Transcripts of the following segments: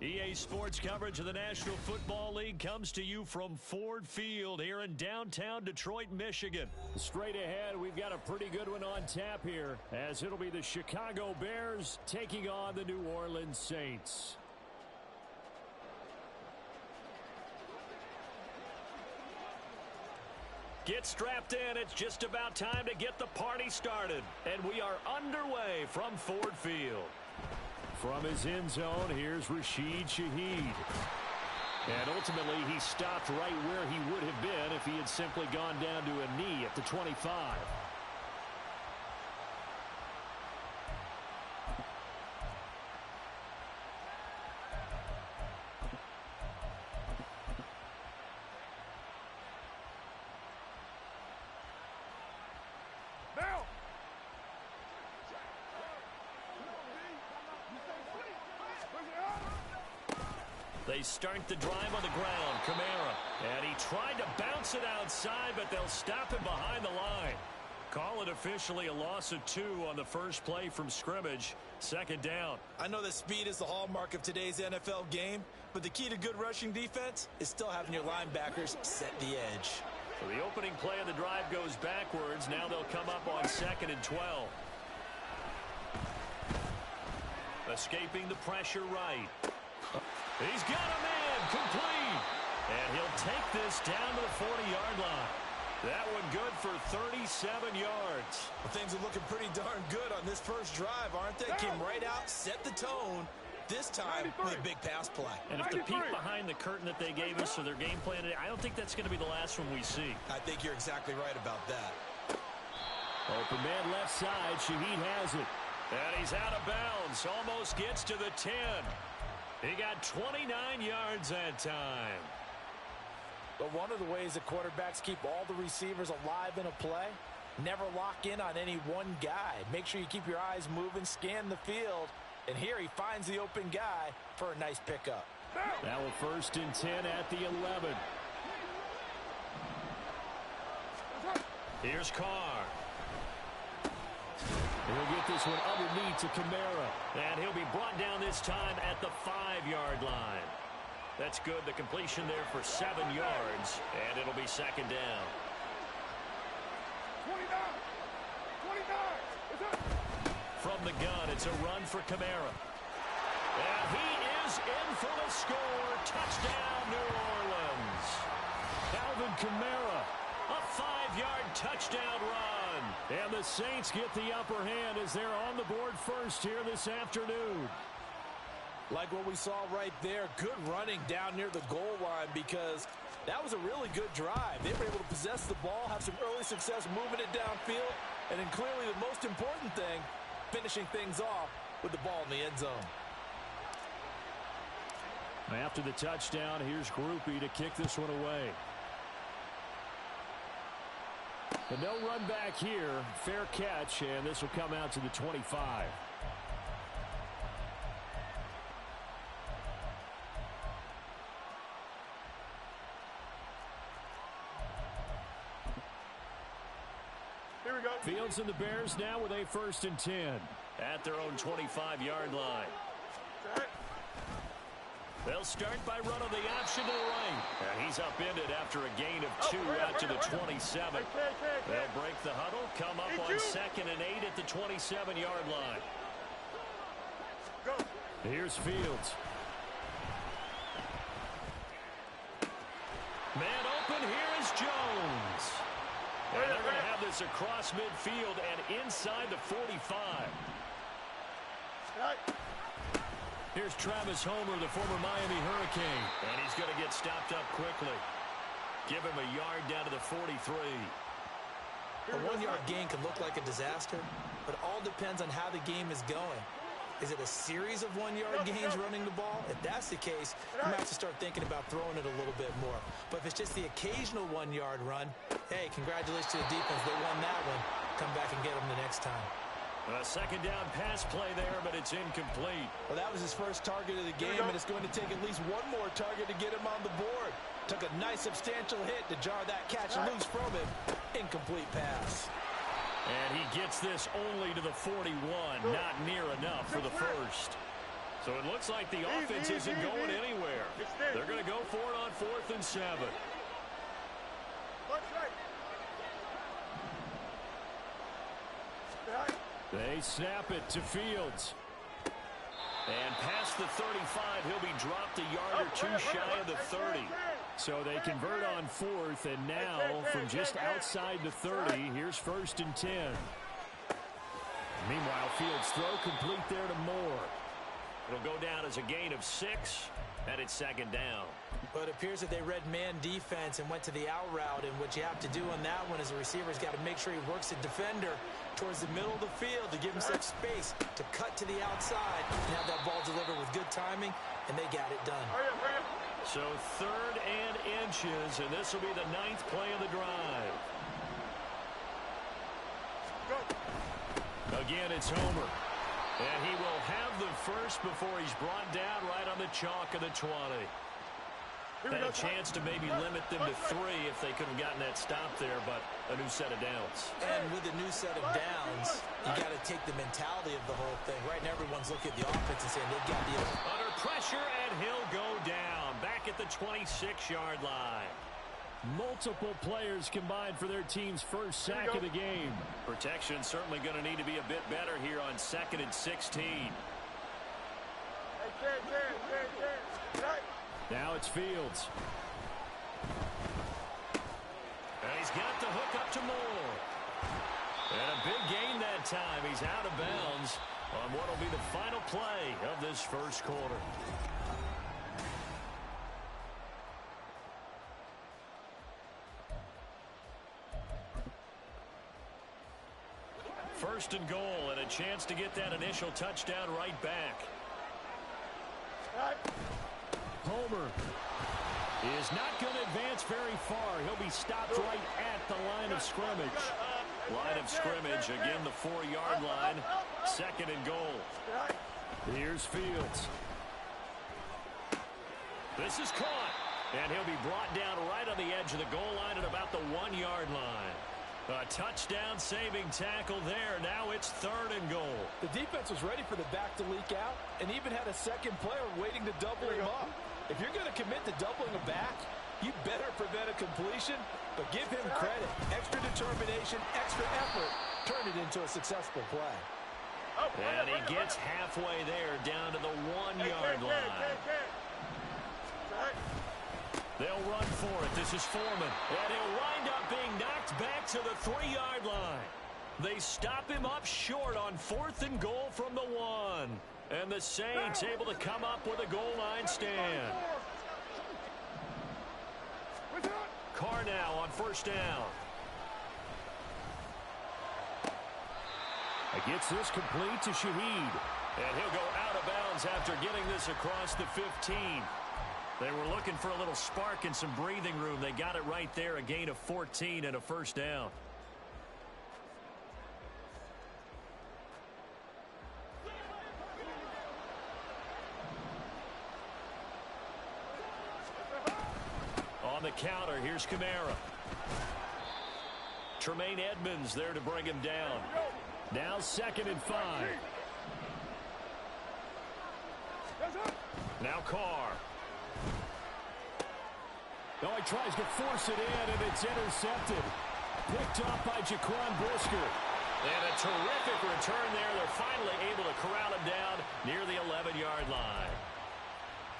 EA Sports coverage of the National Football League comes to you from Ford Field here in downtown Detroit, Michigan. Straight ahead, we've got a pretty good one on tap here, as it'll be the Chicago Bears taking on the New Orleans Saints. Get strapped in. It's just about time to get the party started. And we are underway from Ford Field. From his end zone, here's Rashid Shaheed. And ultimately, he stopped right where he would have been if he had simply gone down to a knee at the 25. They start the drive on the ground. Kamara. And he tried to bounce it outside, but they'll stop him behind the line. Call it officially a loss of 2 on the first play from scrimmage. Second down. I know that speed is the hallmark of today's NFL game, but the key to good rushing defense is still having your linebackers set the edge. So the opening play of the drive goes backwards. Now they'll come up on 2nd and 12. Escaping the pressure right. He's got a man complete. And he'll take this down to the 40-yard line. That one good for 37 yards. Well, things are looking pretty darn good on this first drive, aren't they? Came right out, set the tone. This time, with a big pass play. And if the peek behind the curtain that they gave us for their game plan today, I don't think that's going to be the last one we see. I think you're exactly right about that. Open man left side. Shaheed has it. And he's out of bounds. Almost gets to the 10. He got 29 yards that time. But one of the ways that quarterbacks keep all the receivers alive in a play, never lock in on any one guy. Make sure you keep your eyes moving, scan the field. And here he finds the open guy for a nice pickup. Now a 1st and 10 at the 11. Here's Carr. He'll get this one underneath to Kamara. And he'll be brought down this time at the 5-yard line. That's good. The completion there for 7 yards. And it'll be 2nd down. 29. From the gun, it's a run for Kamara. And he is in for the score. Touchdown, New Orleans. Alvin Kamara, a 5-yard touchdown run. And the Saints get the upper hand as they're on the board first here this afternoon. Like what we saw right there, good running down near the goal line because that was a really good drive. They were able to possess the ball, have some early success moving it downfield, and then clearly the most important thing, finishing things off with the ball in the end zone. After the touchdown, here's Grupe to kick this one away. But no run back here. Fair catch, and this will come out to the 25. Here we go. Fields and the Bears now with a 1st and 10 at their own 25-yard line. They'll start by running the option to the right. And he's upended after a gain of 2 out to the 27. They'll break the huddle, come up on 2nd and 8 at the 27-yard line. Here's Fields. Man open, here is Jones. And they're going to have this across midfield and inside the 45. Here's Travis Homer, the former Miami Hurricane. And he's going to get stopped up quickly. Give him a yard down to the 43. A 1-yard gain can look like a disaster, but all depends on how the game is going. Is it a series of 1-yard gains running the ball? If that's the case, you might have to start thinking about throwing it a little bit more. But if it's just the occasional 1-yard run, hey, congratulations to the defense. They won that one. Come back and get them the next time. A 2nd down pass play there, but it's incomplete. Well, that was his first target of the game, and it's going to take at least one more target to get him on the board. Took a nice substantial hit to jar that catch loose from him. Incomplete pass. And he gets this only to the 41. Not near enough for the first. So it looks like the offense isn't going anywhere. They're going to go for it on 4th and 7. They snap it to Fields. And past the 35, he'll be dropped a yard or two shy of the 30. So they convert on 4th, and now from just outside the 30, here's 1st and 10. Meanwhile, Fields' throw complete there to Moore. It'll go down as a gain of 6, and it's 2nd down. But it appears that they read man defense and went to the out route, and what you have to do on that one as a receiver is got to make sure he works the defender towards the middle of the field to give himself space to cut to the outside and have that ball delivered with good timing, and they got it done. So 3rd and inches, and this will be the 9th play of the drive. Again, it's Homer. And he will have the first before he's brought down right on the chalk of the 20. Had a chance to maybe limit them to 3 if they could have gotten that stop there, but a new set of downs. And with a new set of downs, you got to take the mentality of the whole thing. Right now, everyone's looking at the offense and saying they've got the... Under pressure, and he'll go down. Back at the 26-yard line. Multiple players combined for their team's first sack of the game. Protection certainly going to need to be a bit better here on 2nd and 16. Now it's Fields. And he's got the hook up to Moore. And a big gain that time. He's out of bounds on what will be the final play of this first quarter. First and goal, and a chance to get that initial touchdown right back. Homer is not going to advance very far. He'll be stopped right at the line of scrimmage. Line of scrimmage, again the 4-yard line. 2nd and goal. Here's Fields. This is caught, and he'll be brought down right on the edge of the goal line at about the 1-yard line. A touchdown-saving tackle there. Now it's 3rd and goal. The defense was ready for the back to leak out and even had a second player waiting to double him up. If you're going to commit to doubling a back, you better prevent a completion, but give him credit. Extra determination, extra effort, turn it into a successful play. And he gets halfway there down to the 1-yard line. They'll run for it. This is Foreman. And he'll wind up being knocked back to the 3-yard line. They stop him up short on 4th and goal from the 1. And the Saints able to come up with a goal line stand. Carr now on 1st down. Gets this complete to Shaheed. And he'll go out of bounds after getting this across the 15. They were looking for a little spark and some breathing room. They got it right there, a gain of 14 and a 1st down. On the counter, here's Kamara. Tremaine Edmonds there to bring him down. Now 2nd and 5. Now Carr. Oh, he tries to force it in, and it's intercepted. Picked off by Jaquan Brisker. And a terrific return there. They're finally able to corral him down near the 11-yard line.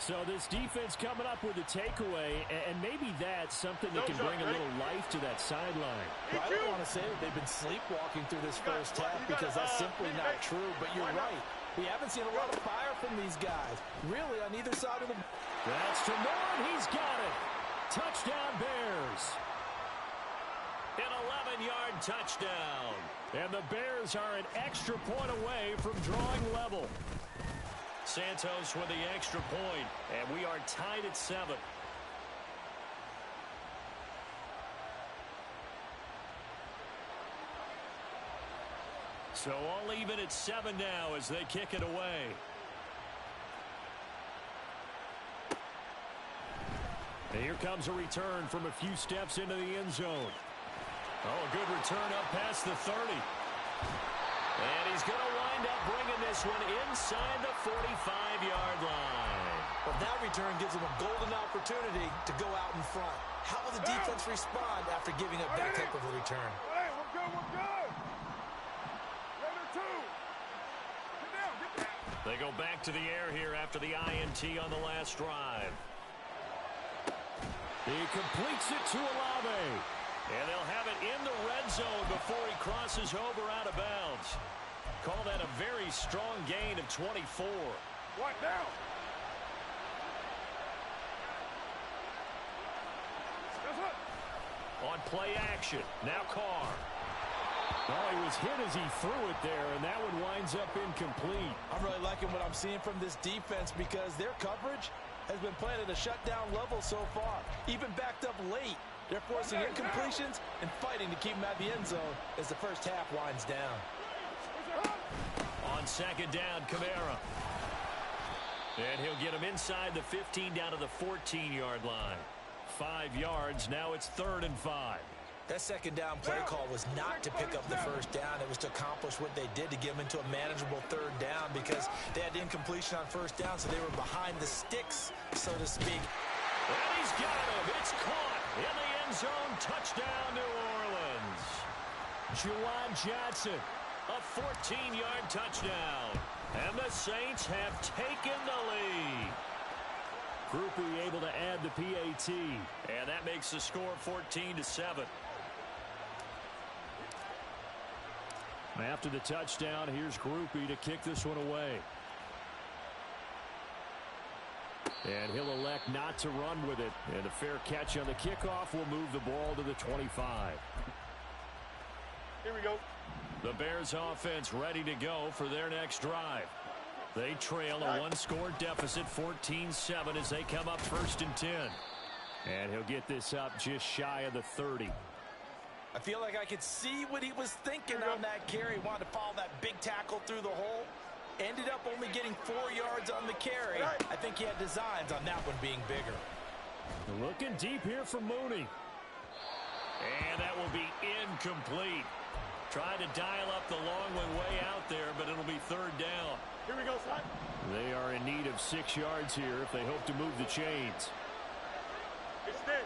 So this defense coming up with a takeaway, and maybe that's something that can bring a little life to that sideline. Well, I don't want to say that they've been sleepwalking through this first half because that's simply not true, but you're right. We haven't seen a lot of fire from these guys, really, on either side of the... That's to Moore, and he's got it. Touchdown, Bears. An 11-yard touchdown. And the Bears are an extra point away from drawing level. Santos with the extra point, and we are tied at 7. So all even at 7 now as they kick it away. And here comes a return from a few steps into the end zone. Oh, a good return up past the 30. And he's going to wind wind up bringing this one inside the 45-yard line. Well, that return gives them a golden opportunity to go out in front. How will the defense respond after giving up that type of a return? Hey, we're good, we're good. Later, two. Get down, get down. They go back to the air here after the INT on the last drive. He completes it to Olave. And they'll have it in the red zone before he crosses over out of bounds. Call that a very strong gain of 24. Right down. On play action, now Carr. Oh, he was hit as he threw it there, and that one winds up incomplete. I'm really liking what I'm seeing from this defense because their coverage has been playing at a shutdown level so far. Even backed up late, they're forcing incompletions and fighting to keep them at the end zone as the first half winds down. On second down, Kamara. And he'll get him inside the 15 down to the 14-yard line. 5 yards, now it's 3rd and 5. That second down play call was not to pick up the first down. It was to accomplish what they did to get them into a manageable 3rd down because they had incompletion on first down, so they were behind the sticks, so to speak. And he's got him. It's caught in the end zone. Touchdown, New Orleans. Juwan Johnson, a 14-yard touchdown. And the Saints have taken the lead. Groupie able to add the PAT. And that makes the score 14-7. After the touchdown, here's Groupie to kick this one away. And he'll elect not to run with it. And a fair catch on the kickoff will move the ball to the 25. Here we go. The Bears offense ready to go for their next drive. They trail a one-score deficit, 14-7, as they come up 1st and 10. And he'll get this up just shy of the 30. I feel like I could see what he was thinking on that carry. Wanted to follow that big tackle through the hole. Ended up only getting 4 yards on the carry. I think he had designs on that one being bigger. Looking deep here for Mooney. And that will be incomplete. Trying to dial up the long one way out there, but it'll be 3rd down. Here we go, son. They are in need of 6 yards here if they hope to move the chains. It's dead.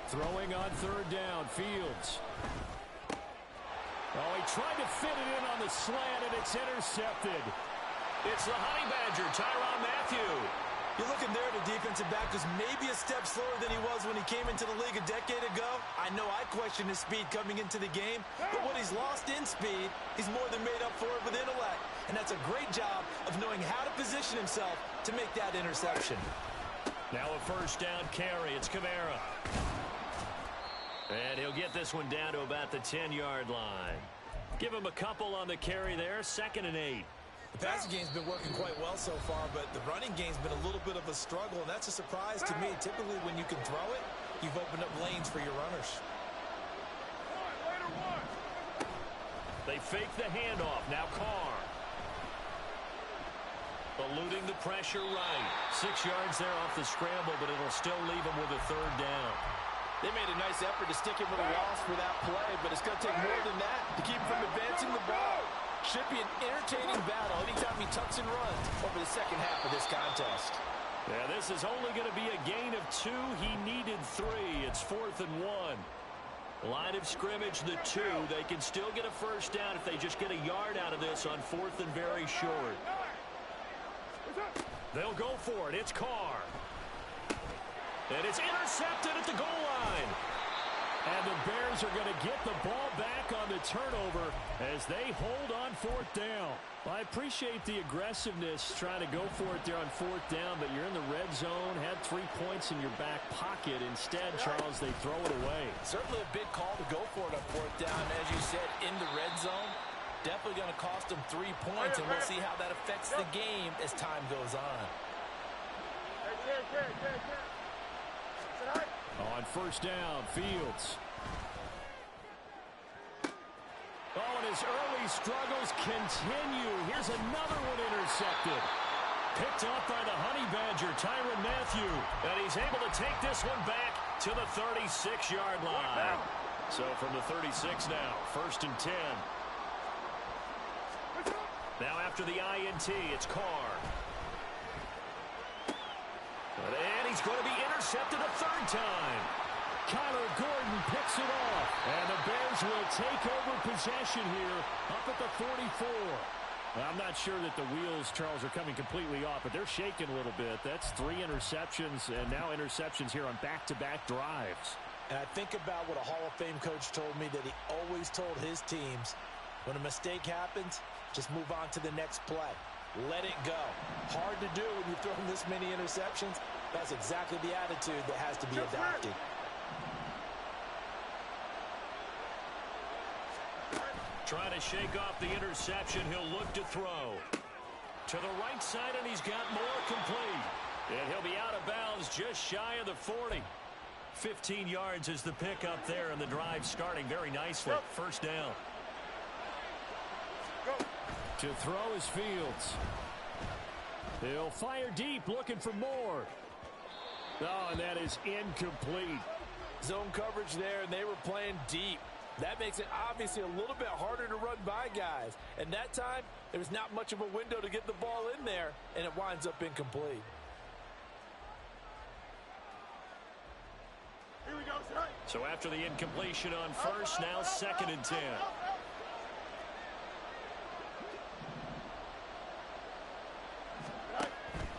Throwing on 3rd down, Fields. Oh, he tried to fit it in on the slant, and it's intercepted. It's the Honey Badger, Tyrann Mathieu. You're looking there, the defensive back was maybe a step slower than he was when he came into the league a decade ago. I know I questioned his speed coming into the game, but what he's lost in speed, he's more than made up for it with intellect. And that's a great job of knowing how to position himself to make that interception. Now a 1st down carry. It's Kamara. And he'll get this one down to about the 10-yard line. Give him a couple on the carry there. 2nd and 8. The passing game's been working quite well so far, but the running game's been a little bit of a struggle, and that's a surprise to me. Typically, when you can throw it, you've opened up lanes for your runners. They fake the handoff. Now Carr. Eluding the pressure right. 6 yards there off the scramble, but it'll still leave him with a 3rd down. They made a nice effort to stick him with a loss for that play, but it's going to take more than that to keep him from advancing the ball. Should be an entertaining battle anytime he tucks and runs over the second half of this contest. Yeah, this is only going to be a gain of 2. He needed 3. It's 4th and 1. Line of scrimmage, the 2. They can still get a 1st down if they just get a yard out of this on 4th and very short. They'll go for it. It's Carr. And it's intercepted at the goal line. And the Bears are going to get the ball back on the turnover as they hold on 4th down. Well, I appreciate the aggressiveness trying to go for it there on 4th down, but you're in the red zone, had 3 points in your back pocket. Instead, Charles, they throw it away. Certainly a big call to go for it on 4th down. As you said, in the red zone, definitely going to cost them 3 points, and we'll see how that affects the game as time goes on. On 1st down, Fields. Oh, and his early struggles continue. Here's another one intercepted. Picked off by the Honey Badger, Tyrann Mathieu. And he's able to take this one back to the 36-yard line. So from the 36 now, 1st and 10. Now after the INT, it's Carr. And he's going to be intercepted a 3rd time. Kyler Gordon picks it off. And the Bears will take over possession here up at the 44. Well, I'm not sure that the wheels, Charles, are coming completely off, but they're shaking a little bit. That's 3 interceptions, and now interceptions here on back-to-back drives. And I think about what a Hall of Fame coach told me that he always told his teams, when a mistake happens, just move on to the next play. Let it go. Hard to do when you've thrown this many interceptions. That's exactly the attitude that has to be adopted. Trying to shake off the interception. He'll look to throw. To the right side, and he's got more complete. And he'll be out of bounds just shy of the 40. 15 yards is the pickup there, and the drive starting very nicely. 1st down. To throw is Fields. He'll fire deep, looking for more. Oh, and that is incomplete. Zone coverage there, and they were playing deep. That makes it obviously a little bit harder to run by guys. And that time, there was not much of a window to get the ball in there, and it winds up incomplete. Here we go, sir. So after the incompletion on 1st, now 2nd and 10.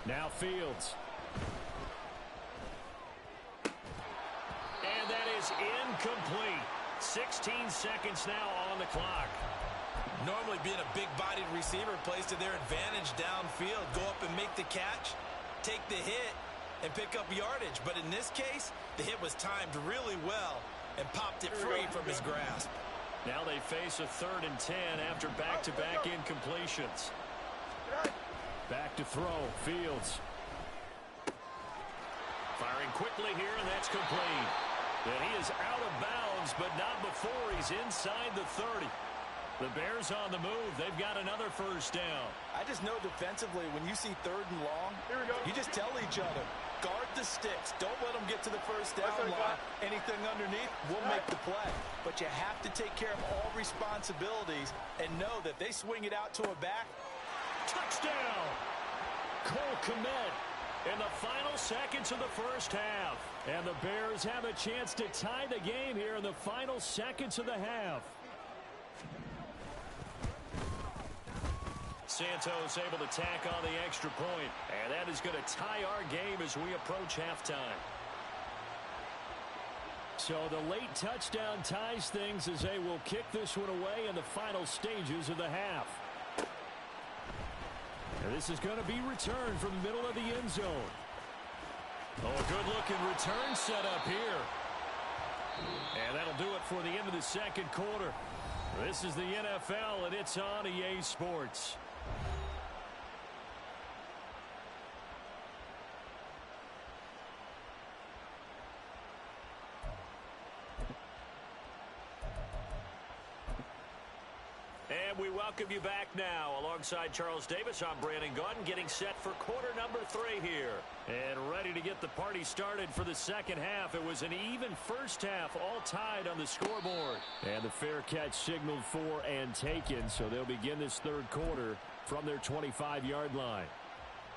Now Fields. And that is incomplete. 16 seconds now on the clock. Normally being a big-bodied receiver plays to their advantage downfield. Go up and make the catch, take the hit, and pick up yardage. But in this case, the hit was timed really well and popped it free from his grasp. Now they face a 3rd and 10 after back-to-back incompletions. Back to throw, Fields. Firing quickly here, and that's complete. And he is out of bounds, but not before he's inside the 30. The Bears on the move. They've got another 1st down. I just know defensively, when you see 3rd and long, you just tell each other, guard the sticks. Don't let them get to the 1st down line. Anything underneath, we'll make the play. But you have to take care of all responsibilities and know that they swing it out to a back. Touchdown! Cole Kmet in the final seconds of the 1st half. And the Bears have a chance to tie the game here in the final seconds of the half. Santos able to tack on the extra point. And that is going to tie our game as we approach halftime. So the late touchdown ties things as they will kick this one away in the final stages of the half. And this is going to be returned from the middle of the end zone. Oh, a good-looking return set up here. And that'll do it for the end of the 2nd quarter. This is the NFL, and it's on EA Sports. And we welcome you back now. Alongside Charles Davis, I'm Brandon Gunn, getting set for quarter number 3 here. And ready to get the party started for the 2nd half. It was an even 1st half, all tied on the scoreboard. And the fair catch signaled for and taken, so they'll begin this 3rd quarter from their 25-yard line.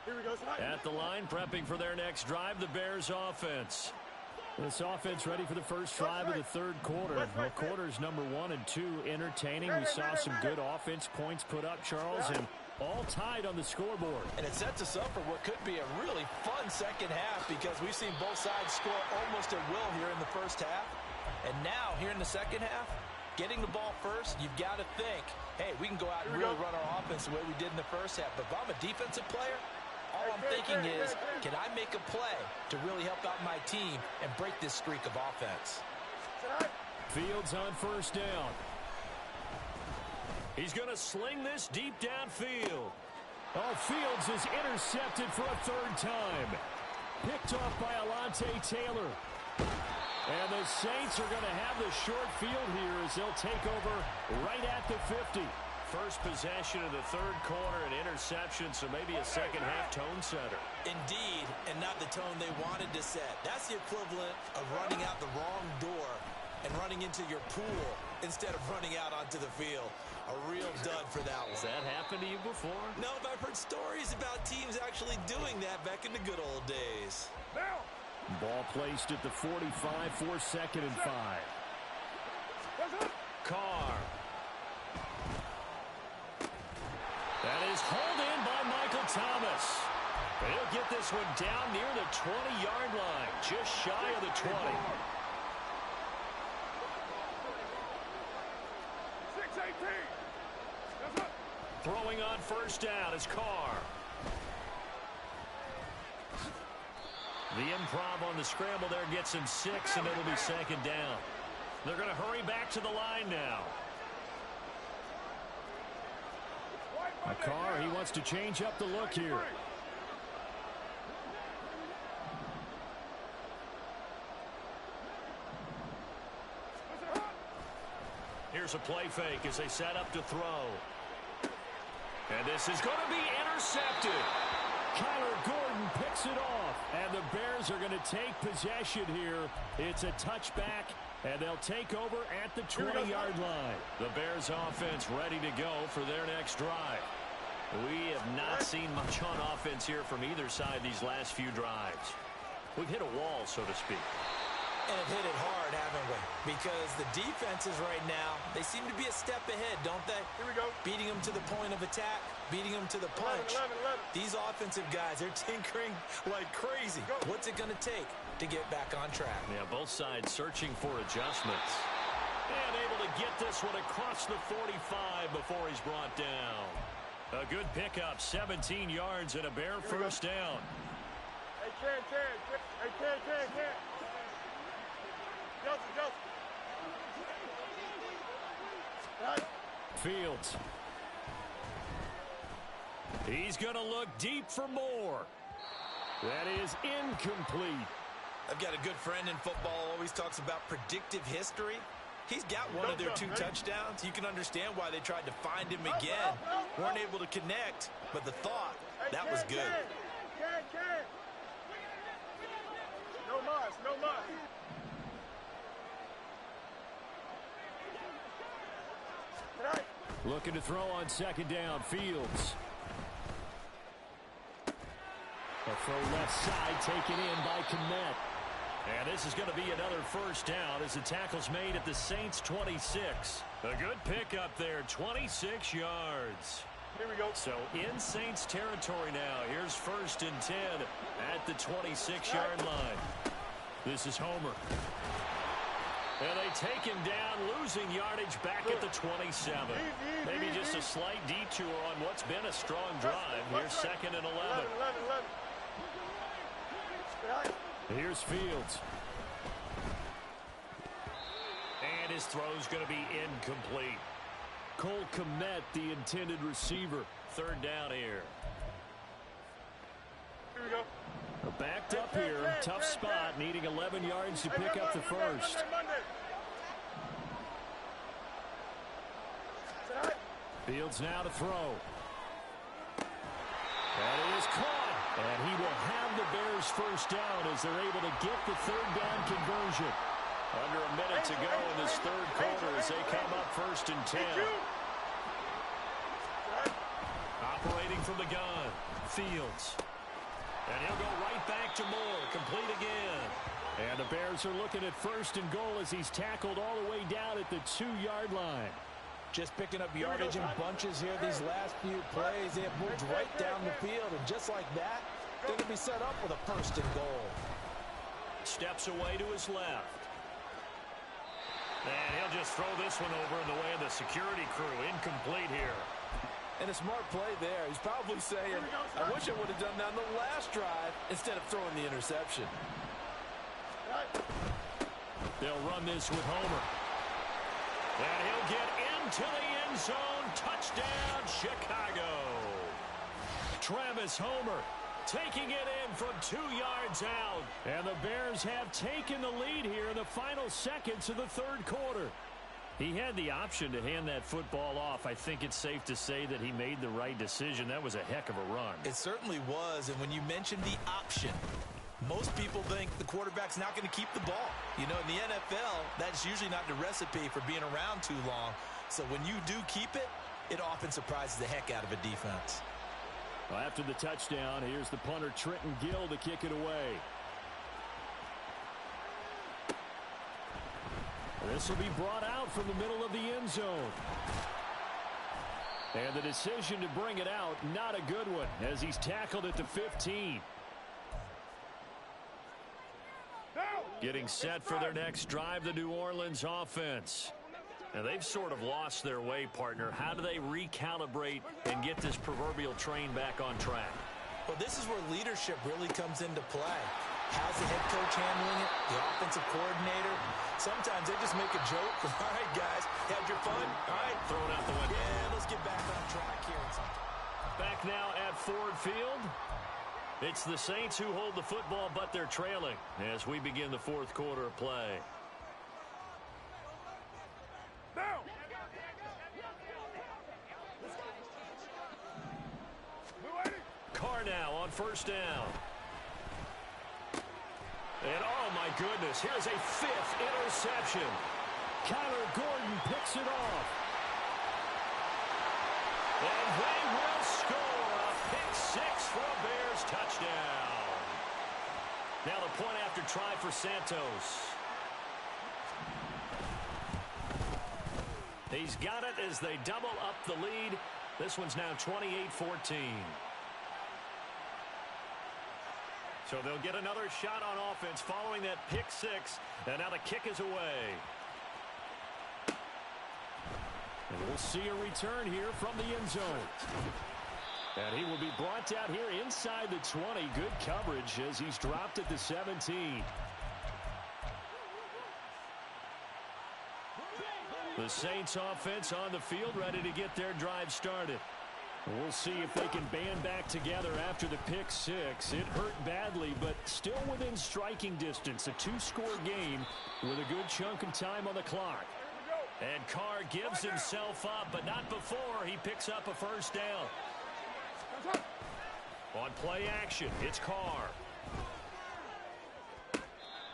Here we go, sir. At the line, prepping for their next drive, the Bears offense. This offense ready for the first drive of the 3rd quarter. Well, quarters number 1 and 2 entertaining. We saw some good offense points put up, Charles, and all tied on the scoreboard. And it sets us up for what could be a really fun 2nd half because we've seen both sides score almost at will here in the 1st half. And now, here in the 2nd half, getting the ball first, you've got to think, hey, we can go out and really run our offense the way we did in the 1st half. But if I'm a defensive player, all I'm thinking is, can I make a play to really help out my team and break this streak of offense? Fields on 1st down. He's going to sling this deep downfield. Oh, Fields is intercepted for a 3rd time. Picked off by Alontae Taylor. And the Saints are going to have the short field here as they'll take over right at the 50. First possession of the 3rd quarter, an interception, so maybe a 2nd half tone setter. Indeed, and not the tone they wanted to set. That's the equivalent of running out the wrong door and running into your pool instead of running out onto the field. A real dud for that one. Has that happened to you before? No, but I've heard stories about teams actually doing that back in the good old days. Now. Ball placed at the 45 for 2nd and 5. Carr. That is hauled in by Michael Thomas. He'll get this one down near the 20-yard line, just shy of the 20. 6-18. Throwing on first down is Carr. The improv on the scramble there gets him 6, and it'll be 2nd down. They're going to hurry back to the line now. Carr, he wants to change up the look here. Here's a play fake as they set up to throw. And this is going to be intercepted. Kyler Gordon picks it off, and the Bears are going to take possession here. It's a touchback, and they'll take over at the 20-yard line. The Bears offense ready to go for their next drive. We have not seen much on offense here from either side these last few drives. We've hit a wall, so to speak. And have hit it hard, haven't we? Because the defenses right now, they seem to be a step ahead, don't they? Here we go. Beating them to the point of attack, beating them to the punch. 11. These offensive guys, they're tinkering like crazy. What's it going to take to get back on track? Yeah, both sides searching for adjustments. And able to get this one across the 45 before he's brought down. A good pickup, 17 yards and a Bear first down. Hey, Ken. Joseph. Fields. He's going to look deep for more. That is incomplete. I've got a good friend in football, always talks about predictive history. He's got one of their 2 touchdowns. You can understand why they tried to find him again. Weren't able to connect, but the thought, that was good. Ken. No mas. Looking to throw on 2nd down. Fields. A throw left side taken in by Kmet. And this is going to be another first down as the tackle's made at the Saints 26. A good pickup there, 26 yards. Here we go. So in Saints territory now. Here's 1st and 10 at the 26-yard line. This is Homer. And they take him down, losing yardage back at the 27. Maybe just a slight detour on what's been a strong drive. Here's 2nd and 11. 11. Here's Fields. And his throw's going to be incomplete. Cole Kmet, the intended receiver. 3rd down here. Here we go. Backed up here, tough spot, needing 11 yards to pick up the first. Fields now to throw. That is caught, and he will have the Bears first down as they're able to get the 3rd down conversion. Under a minute to go in this 3rd quarter as they come up 1st and 10. Operating from the gun, Fields. And he'll go right back to Moore, complete again. And the Bears are looking at 1st and goal as he's tackled all the way down at the 2-yard line. Just picking up yardage in bunches here these last few plays. They have moved right down the field, and just like that, they're going to be set up with a 1st and goal. Steps away to his left. And he'll just throw this one over in the way of the security crew. Incomplete here. And a smart play there. He's probably saying, I wish I would have done that on the last drive instead of throwing the interception. They'll run this with Homer. And he'll get into the end zone. Touchdown, Chicago. Travis Homer taking it in from 2 yards out. And the Bears have taken the lead here in the final seconds of the 3rd quarter. He had the option to hand that football off. I think it's safe to say that he made the right decision. That was a heck of a run. It certainly was, and when you mentioned the option, Most people think the quarterback's not going to keep the ball. You know, in the NFL, that's usually not the recipe for being around too long. So when you do keep it, it often surprises the heck out of a defense. Well, after the touchdown, here's the punter Trenton Gill to kick it away. This will be brought out from the middle of the end zone. And the decision to bring it out, not a good one, as he's tackled at the 15. Getting set for their next drive, the New Orleans offense. Now, they've sort of lost their way, partner. How do they recalibrate and get this proverbial train back on track? Well, this is where leadership really comes into play. How's the head coach handling it? The offensive coordinator? Sometimes they just make a joke. All right, guys, had your fun? All right, Throw it out the window. Yeah, let's get back on track here. Back now at Ford Field. It's the Saints who hold the football, but they're trailing as we begin the fourth quarter of play. Down. Carr now on first down. And oh my goodness, here's a fifth interception. Kyler Gordon picks it off. And they will score a pick six for a Bears touchdown. Now the point after try for Santos. He's got it as they double up the lead. This one's now 28-14. So they'll get another shot on offense following that pick six. And now the kick is away. And we'll see a return here from the end zone. And he will be brought out here inside the 20. Good coverage as he's dropped at the 17. The Saints offense on the field ready to get their drive started. We'll see if they can band back together after the pick six. It hurt badly, but still within striking distance. A two-score game with a good chunk of time on the clock. And Carr gives himself up, but not before he picks up a first down. On play action, it's Carr.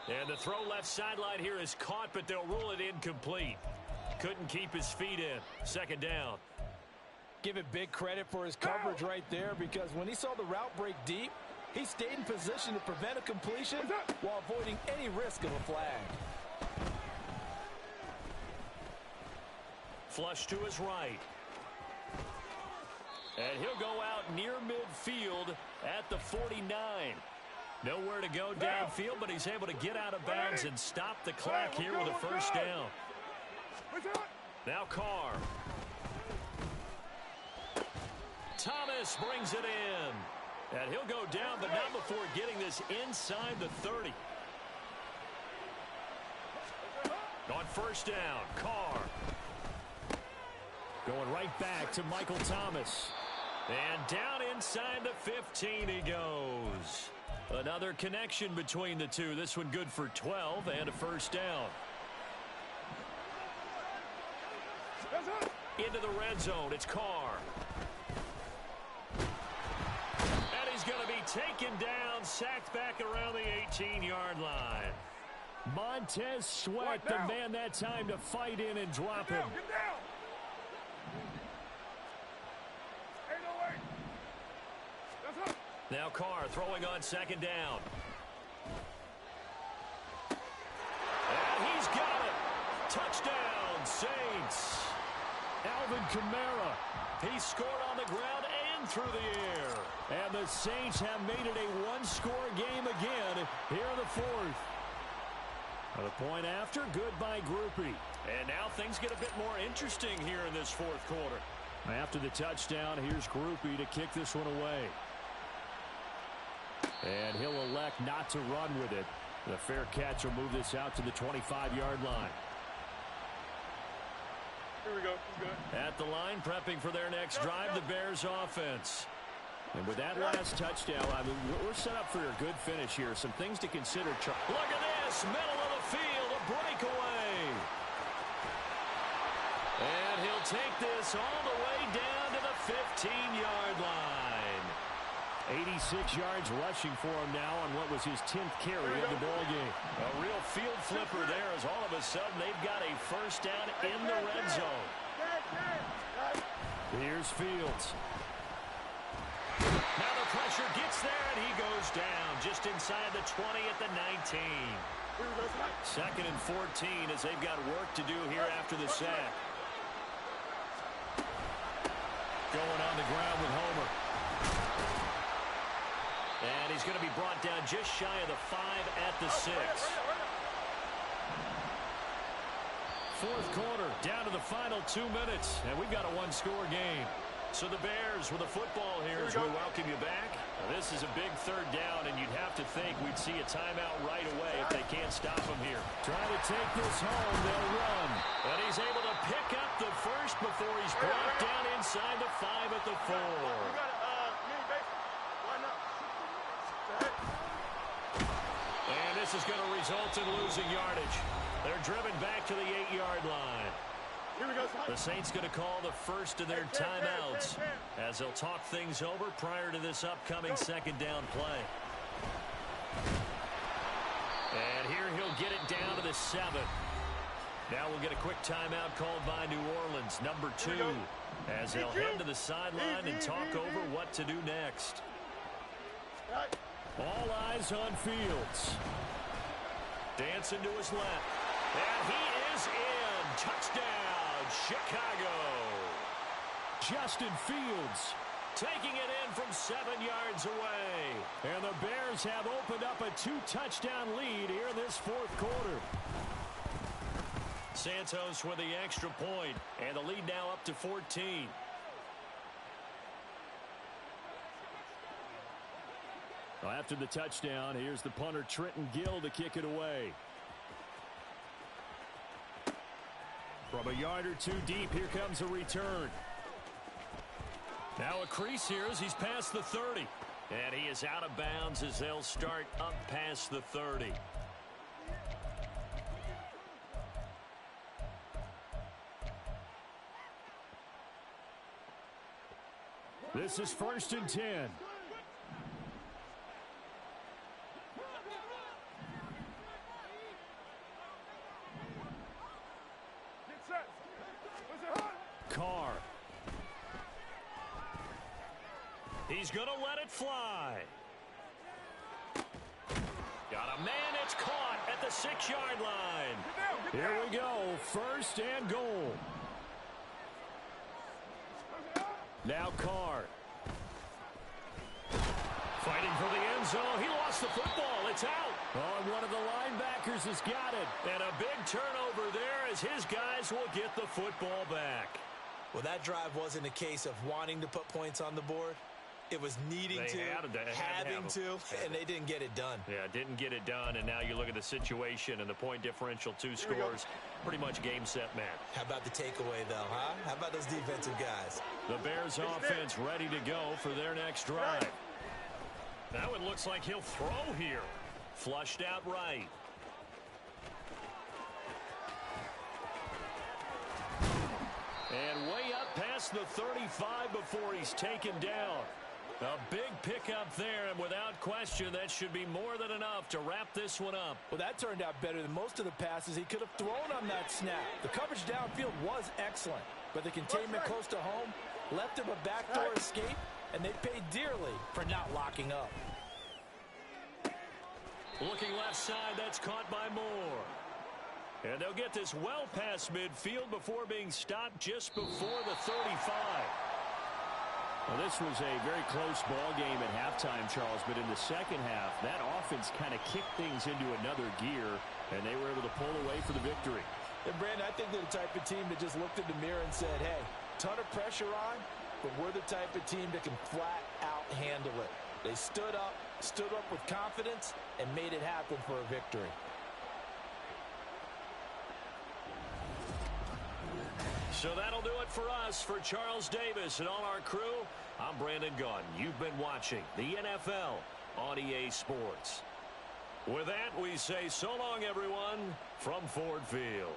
And the throw left sideline here is caught, but they'll rule it incomplete. Couldn't keep his feet in. Second down. Give it big credit for his coverage right there, because when he saw the route break deep, he stayed in position to prevent a completion while avoiding any risk of a flag. Flush to his right. And he'll go out near midfield at the 49. Nowhere to go downfield, but he's able to get out of bounds and stop the clock here with a first down. Now Carr. Thomas brings it in. And he'll go down, but not before getting this inside the 30. On first down, Carr. Going right back to Michael Thomas. And down inside the 15 he goes. Another connection between the two. This one good for 12 and a first down. Into the red zone, it's Carr. And he's going to be taken down, sacked back around the 18-yard line. Montez Sweat, the man that time to fight in and drop him. Now Carr throwing on second down. And he's got it. Touchdown, Saints. Alvin Kamara. He scored on the ground and through the air. And the Saints have made it a one-score game again here in the fourth. The point after, good by Grupe. And now things get a bit more interesting here in this fourth quarter. After the touchdown, here's Grupe to kick this one away. And he'll elect not to run with it. The fair catch will move this out to the 25-yard line. Here we go. Good. At the line, prepping for their next drive, the Bears offense. And with that last touchdown, I mean, we're set up for a good finish here. Some things to consider. Look at this, middle of the field, a breakaway. And he'll take this all the way down to the 15-yard line. 86 yards rushing for him now on what was his 10th carry of the ball game. A real field flipper there as all of a sudden they've got a first down in the red zone. Here's Fields. Now the pressure gets there, and he goes down just inside the 20 at the 19. Second and 14 as they've got work to do here after the sack. Going on the ground with Homer. And he's going to be brought down just shy of the 5 at the 6. Fourth quarter, down to the final 2 minutes, and we've got a one-score game. So the Bears with the football here as we welcome you back. Now, this is a big third down, and you'd have to think we'd see a timeout right away if they can't stop him here. Trying to take this home, they'll run. And he's able to pick up the first before he's brought down inside the 5 at the 4. And this is going to result in losing yardage. They're driven back to the 8-yard line. The Saints going to call the first of their timeouts as they'll talk things over prior to this upcoming second down play. And here he'll get it down to the 7. Now we'll get a quick timeout called by New Orleans, number 2, as they'll head to the sideline and talk over what to do next. All eyes on Fields. Dancing to his left. And he is in. Touchdown, Chicago. Justin Fields taking it in from 7 yards away. And the Bears have opened up a 2-touchdown lead here in this fourth quarter. Santos with the extra point, and the lead now up to 14. After the touchdown, here's the punter Trenton Gill to kick it away. From a yard or 2 deep, here comes a return. Now a crease here as he's past the 30. And he is out of bounds as they'll start up past the 30. This is 1st and 10. Carr. He's going to let it fly. Got a man. It's caught at the 6-yard line. Here we go. 1st and goal. Now Carr. Fighting for the end zone. He lost the football. It's out. Oh, and one of the linebackers has got it. And a big turnover there as his guys will get the football back. Well, that drive wasn't a case of wanting to put points on the board. It was needing to, having to, and they didn't get it done. Yeah, didn't get it done, and now you look at the situation and the point differential, 2 scores, pretty much game, set, match. How about the takeaway, though, huh? How about those defensive guys? The Bears offense ready to go for their next drive. Now it looks like he'll throw here. Flushed out right. And way up past the 35 before he's taken down. A big pickup there, and without question, that should be more than enough to wrap this one up. Well, that turned out better than most of the passes he could have thrown on that snap. The coverage downfield was excellent, but the containment close to home left him a backdoor escape, and they paid dearly for not locking up. Looking left side, that's caught by Moore. And they'll get this well past midfield before being stopped just before the 35. Well, this was a very close ball game at halftime, Charles, but in the second half, that offense kind of kicked things into another gear, and they were able to pull away for the victory. And, Brandon, I think they're the type of team that just looked in the mirror and said, hey, ton of pressure on, but we're the type of team that can flat out handle it. They stood up with confidence, and made it happen for a victory. So that'll do it for us. For Charles Davis and all our crew, I'm Brandon Gunn. You've been watching the NFL on EA Sports. With that, we say so long, everyone, from Ford Field.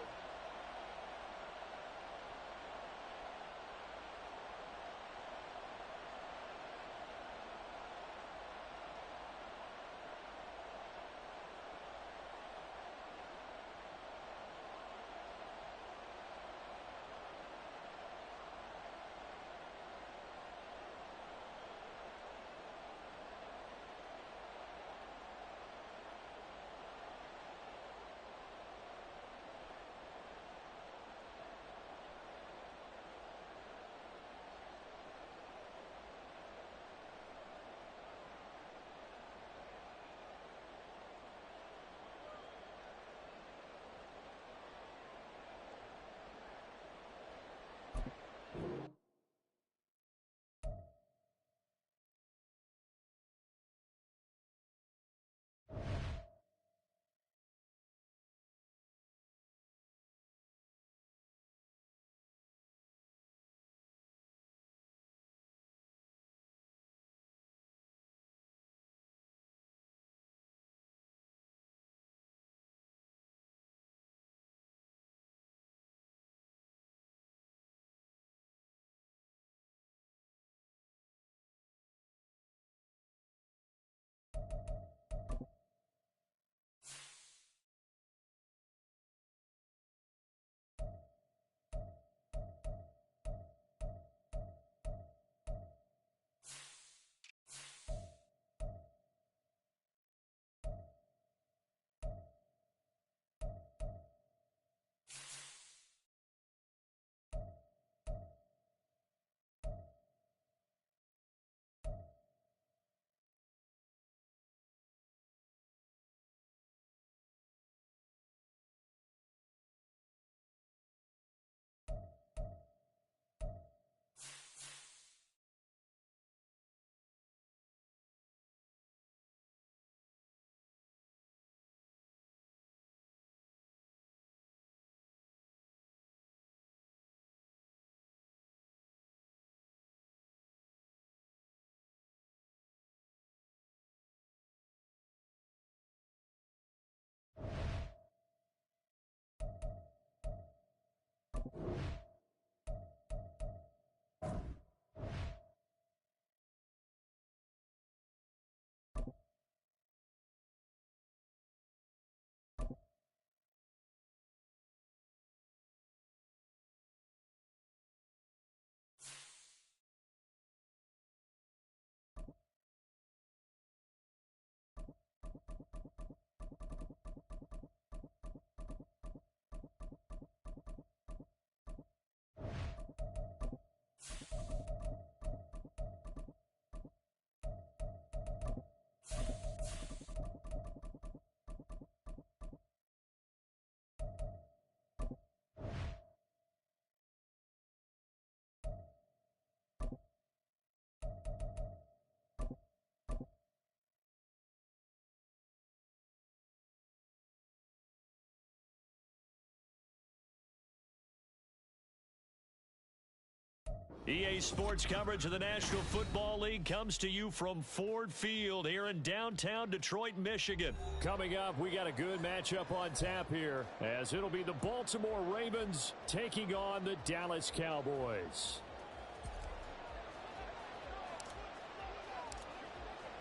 EA Sports coverage of the National Football League comes to you from Ford Field here in downtown Detroit, Michigan. Coming up, we got a good matchup on tap here, as it'll be the Baltimore Ravens taking on the Dallas Cowboys.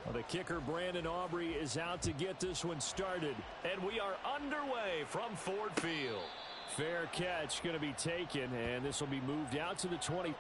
Well, the kicker, Brandon Aubrey, is out to get this one started, and we are underway from Ford Field. Fair catch going to be taken, and this will be moved out to the 20.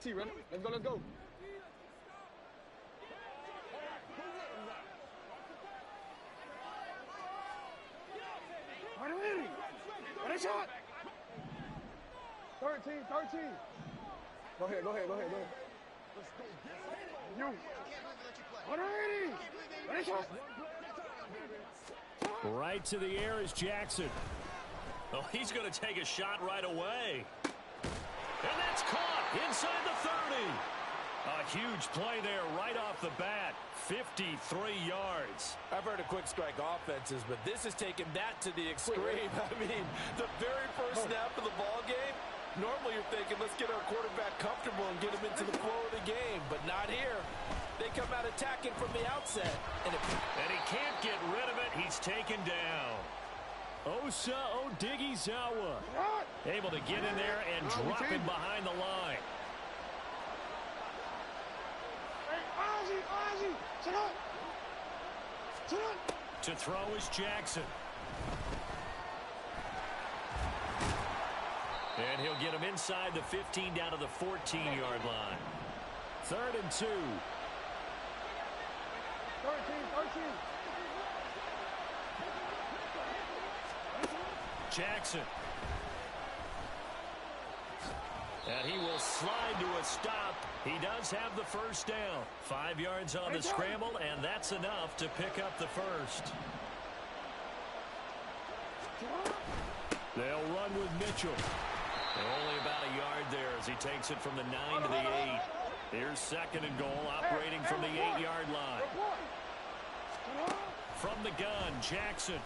T, ready? Let's go, let's go. 13. Go ahead. You. 180. Right to the air is Jackson. Oh, he's going to take a shot right away. And that's caught inside the 30. A huge play there right off the bat. 53 yards. I've heard of quick strike offenses, but this has taken that to the extreme. I mean, the very first snap of the ball game, normally you're thinking, let's get our quarterback comfortable and get him into the flow of the game, but not here. They come out attacking from the outset. And he can't get rid of it. He's taken down. Osa Odighizuwa able to get in there and drop him behind the line. To throw is Jackson. And he'll get him inside the 15 down to the 14-yard line. 3rd and 2. 13. Jackson. And he will slide to a stop. He does have the first down. 5 yards on the scramble, and that's enough to pick up the first. They'll run with Mitchell. Only about a yard there as he takes it from the 9 to the 8. Here's 2nd and goal, operating from the 8-yard line. From the gun, Jackson.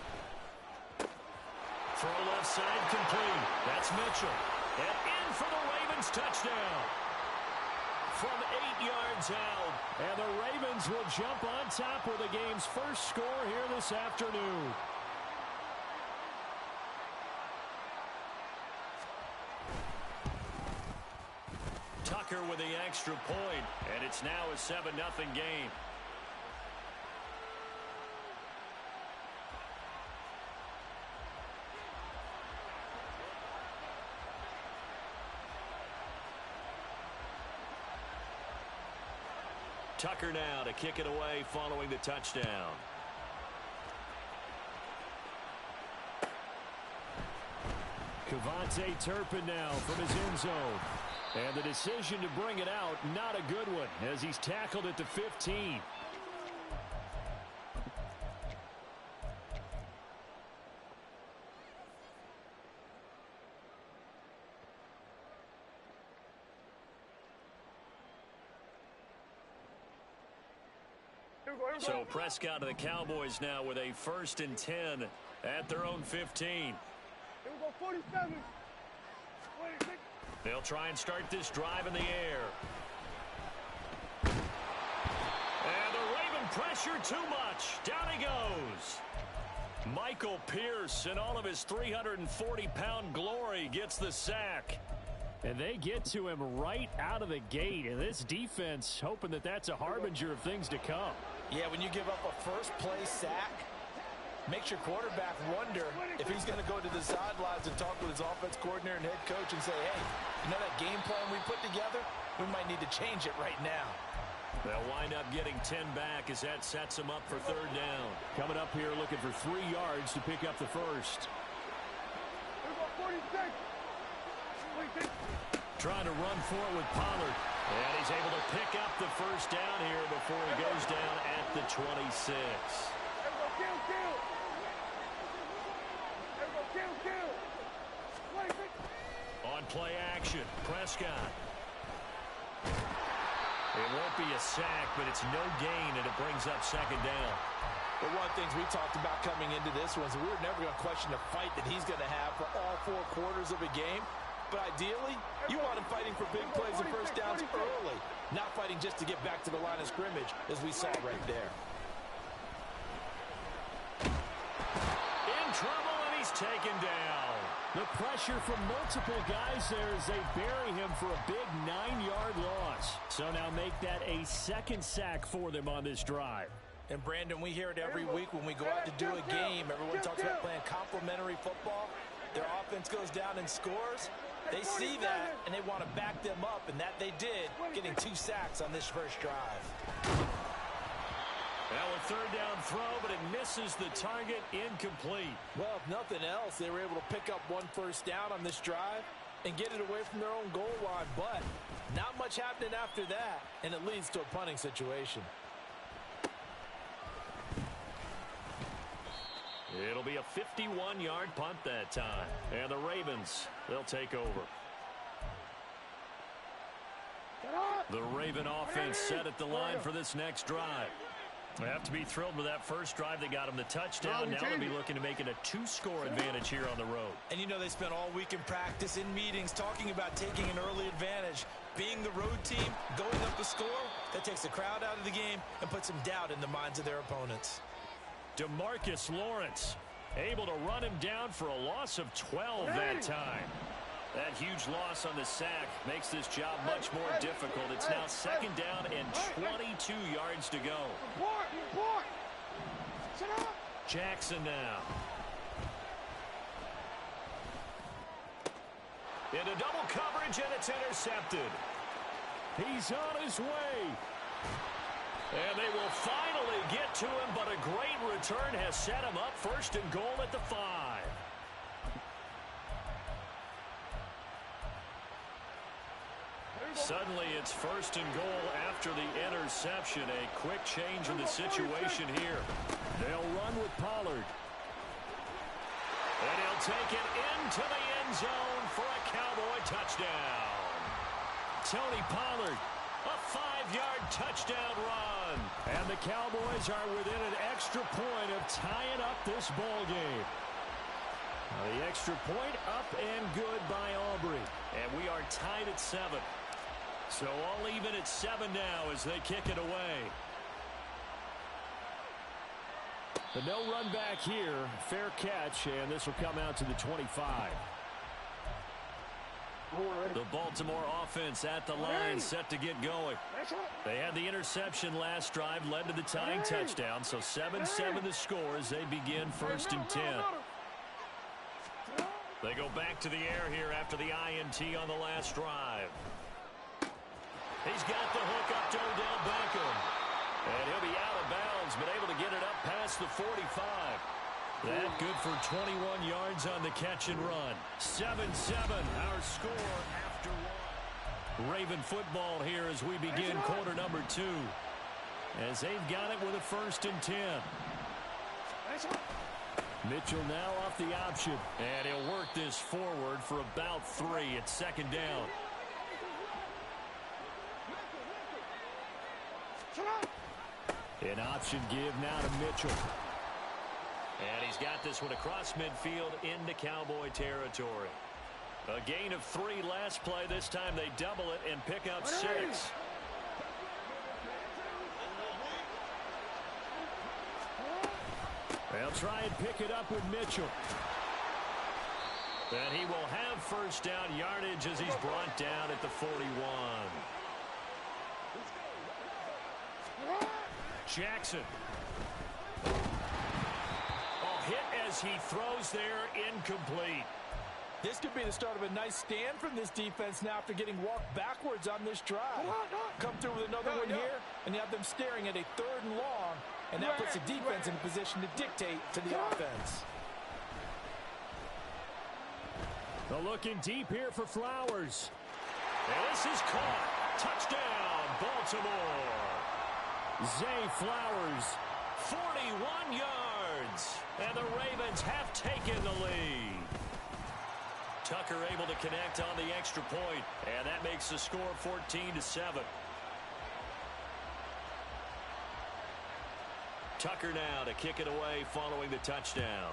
Throw left side complete. That's Mitchell. And in for the Ravens touchdown. From 8 yards out. And the Ravens will jump on top with the game's first score here this afternoon. Tucker with the extra point, and it's now a 7-0 game. Tucker now to kick it away following the touchdown. KaVontae Turpin now from his end zone. And the decision to bring it out, not a good one, as he's tackled at the 15. So Prescott to the Cowboys now with a 1st and 10 at their own 15. Here we go, 47. 26. They'll try and start this drive in the air. And the Raven pressure too much. Down he goes. Michael Pierce in all of his 340-pound glory gets the sack. And they get to him right out of the gate. And this defense hoping that that's a harbinger of things to come. Yeah, when you give up a first-play sack, makes your quarterback wonder if he's going to go to the sidelines and talk with his offense coordinator and head coach and say, hey, you know that game plan we put together? We might need to change it right now. They'll wind up getting 10 back as that sets them up for 3rd down. Coming up here looking for 3 yards to pick up the first. Here we go, 46. 26. Trying to run for it with Pollard. And he's able to pick up the first down here before he goes down at the 26. Here we go, kill. Here we go, kill. 26. On play action, Prescott. It won't be a sack, but it's no gain, and it brings up 2nd down. But one of the things we talked about coming into this was we were never going to question the fight that he's going to have for all 4 quarters of a game. But ideally, you want him fighting for big plays and first downs early, not fighting just to get back to the line of scrimmage, as we saw right there. In trouble, and he's taken down. The pressure from multiple guys there as they bury him for a big 9-yard loss. So now make that a 2nd sack for them on this drive. And, Brandon, we hear it every week when we go out to do a game. Everyone talks about playing complementary football. Their offense goes down and scores. They see that, and they want to back them up, and that they did, getting 2 sacks on this first drive. Now a 3rd down throw, but it misses the target, incomplete. Well, if nothing else, they were able to pick up 1 first down on this drive. and get it away from their own goal line, but not much happening after that, and it leads to a punting situation. It'll be a 51-yard punt that time. And the Ravens, they'll take over. The Raven offense set at the line for this next drive. They have to be thrilled with that first drive. They got them the touchdown. Now they'll be looking to make it a 2-score advantage here on the road. And you know they spent all week in practice, in meetings, talking about taking an early advantage. Being the road team, going up the score, that takes the crowd out of the game and puts some doubt in the minds of their opponents. DeMarcus Lawrence able to run him down for a loss of 12 that time. That huge loss on the sack makes this job much more difficult. It's now second down and 22 yards to go. Jackson now. Into double coverage, and it's intercepted. He's on his way. And they will finally get to him, but a great return has set him up first and goal at the 5. Suddenly it's first and goal after the interception. A quick change in the situation here. They'll run with Pollard. And he'll take it into the end zone for a Cowboy touchdown. Tony Pollard, a 5-yard touchdown run. And the Cowboys are within an extra point of tying up this ball game. The extra point up and good by Aubrey. And we are tied at 7. So all even at 7 now as they kick it away. The no run back here. Fair catch, and this will come out to the 25. The Baltimore offense at the line, set to get going. They had the interception last drive, led to the tying touchdown. So 7-7 the score as they begin first and 10. They go back to the air here after the INT on the last drive. He's got the hook up to Odell Beckham. And he'll be out of bounds, but able to get it up past the 45. That good for 21 yards on the catch and run. 7-7, our score after 1. Raven football here as we begin quarter number 2. As they've got it with a first and 10. Mitchell now off the option. And he'll work this forward for about 3 at second down. An option give now to Mitchell. And he's got this one across midfield into Cowboy territory. A gain of 3 last play. This time they double it and pick up 6. They'll try and pick it up with Mitchell. And he will have first down yardage as he's brought down at the 41. Jackson. A hit as he throws there, incomplete. This could be the start of a nice stand from this defense now after getting walked backwards on this drive. Come through with another one here, and you have them staring at a 3rd and long, and that puts the defense in a position to dictate to the offense. They're looking deep here for Flowers. And this is caught. Touchdown, Baltimore. Zay Flowers, 41 yards. And the Ravens have taken the lead. Tucker able to connect on the extra point, and that makes the score 14-7. Tucker now to kick it away following the touchdown.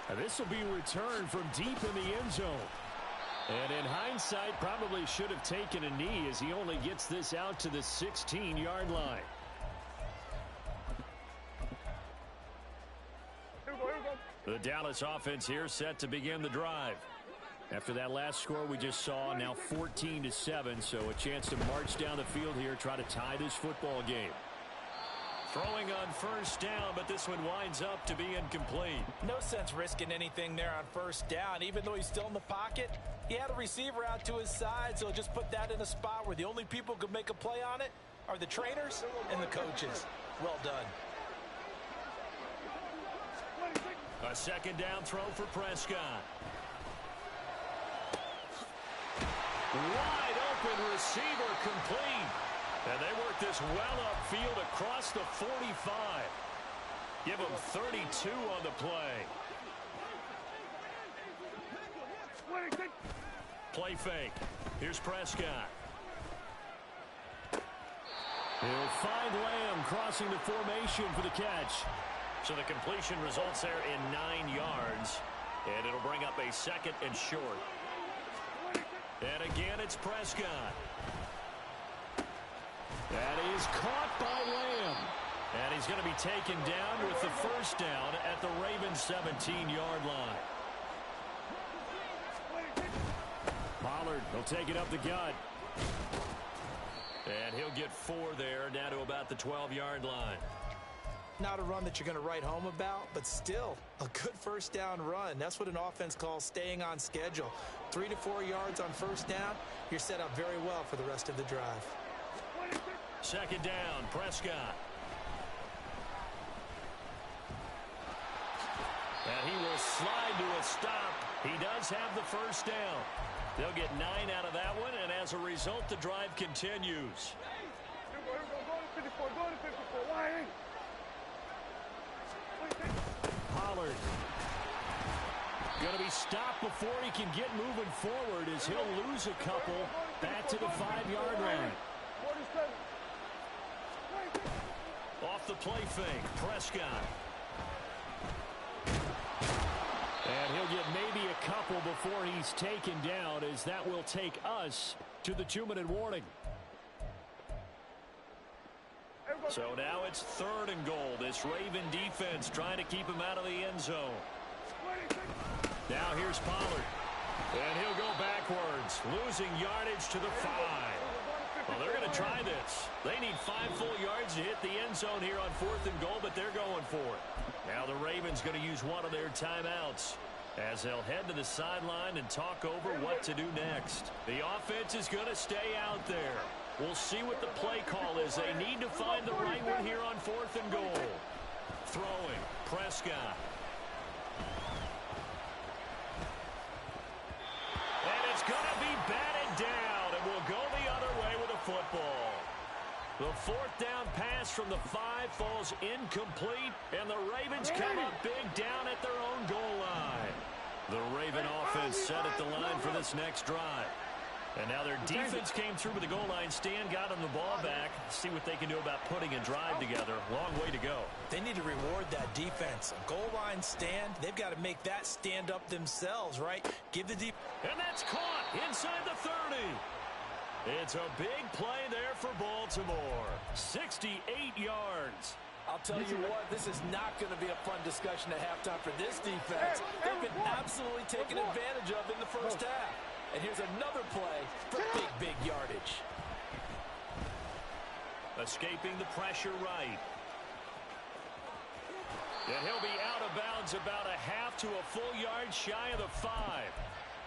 And this will be returned from deep in the end zone. And in hindsight, probably should have taken a knee as he only gets this out to the 16-yard line. The Dallas offense here set to begin the drive. After that last score we just saw, now 14-7, so a chance to march down the field here, try to tie this football game. Throwing on first down, but this one winds up to be incomplete. No sense risking anything there on first down. Even though he's still in the pocket, he had a receiver out to his side, so just put that in a spot where the only people who could make a play on it are the trainers and the coaches. Well done. A second down throw for Prescott. Wide open receiver complete. And they work this well upfield across the 45. Give them 32 on the play. Play fake. Here's Prescott. He'll find Lamb crossing the formation for the catch. So the completion results there in 9 yards. And it'll bring up a second and short. And again, it's Prescott. That is caught by Lamb. And he's going to be taken down with the first down at the Ravens' 17-yard line. Pollard will take it up the gut. And he'll get 4 there, down to about the 12-yard line. Not a run that you're going to write home about, but still a good first down run. That's what an offense calls staying on schedule. 3 to 4 yards on first down, you're set up very well for the rest of the drive. Second down, Prescott. And he will slide to a stop. He does have the first down. They'll get 9 out of that one, and as a result, the drive continues. Pollard. Going to be stopped before he can get moving forward as he'll lose a couple back to the 5-yard line. Off the play fake, Prescott. And he'll get maybe a couple before he's taken down, as that will take us to the 2-minute warning. So now it's 3rd and goal. This Raven defense trying to keep him out of the end zone. Now here's Pollard. And he'll go backwards, losing yardage to the 5. Well, they're going to try this. They need 5 full yards to hit the end zone here on 4th and goal, but they're going for it. Now the Ravens going to use one of their timeouts as they'll head to the sideline and talk over what to do next. The offense is going to stay out there. We'll see what the play call is. They need to find the right one here on 4th and goal. Throwing, Prescott. And it's going to be batted down, and we'll go the other way with a football. The 4th down pass from the 5 falls incomplete, and the Ravens come up big down at their own goal line. The Raven offense set at the line for this next drive. And now their defense came through with the goal line stand, got them the ball back. See what they can do about putting a drive together. Long way to go. They need to reward that defense. A goal line stand, they've got to make that stand up themselves, right? Give the deep. And that's caught inside the 30. It's a big play there for Baltimore. 68 yards. I'll tell you what, this is not going to be a fun discussion at halftime for this defense. They've been absolutely taken advantage of in the first half. And here's another play for big yardage. Escaping the pressure right. And he'll be out of bounds about a half to a full yard shy of the 5.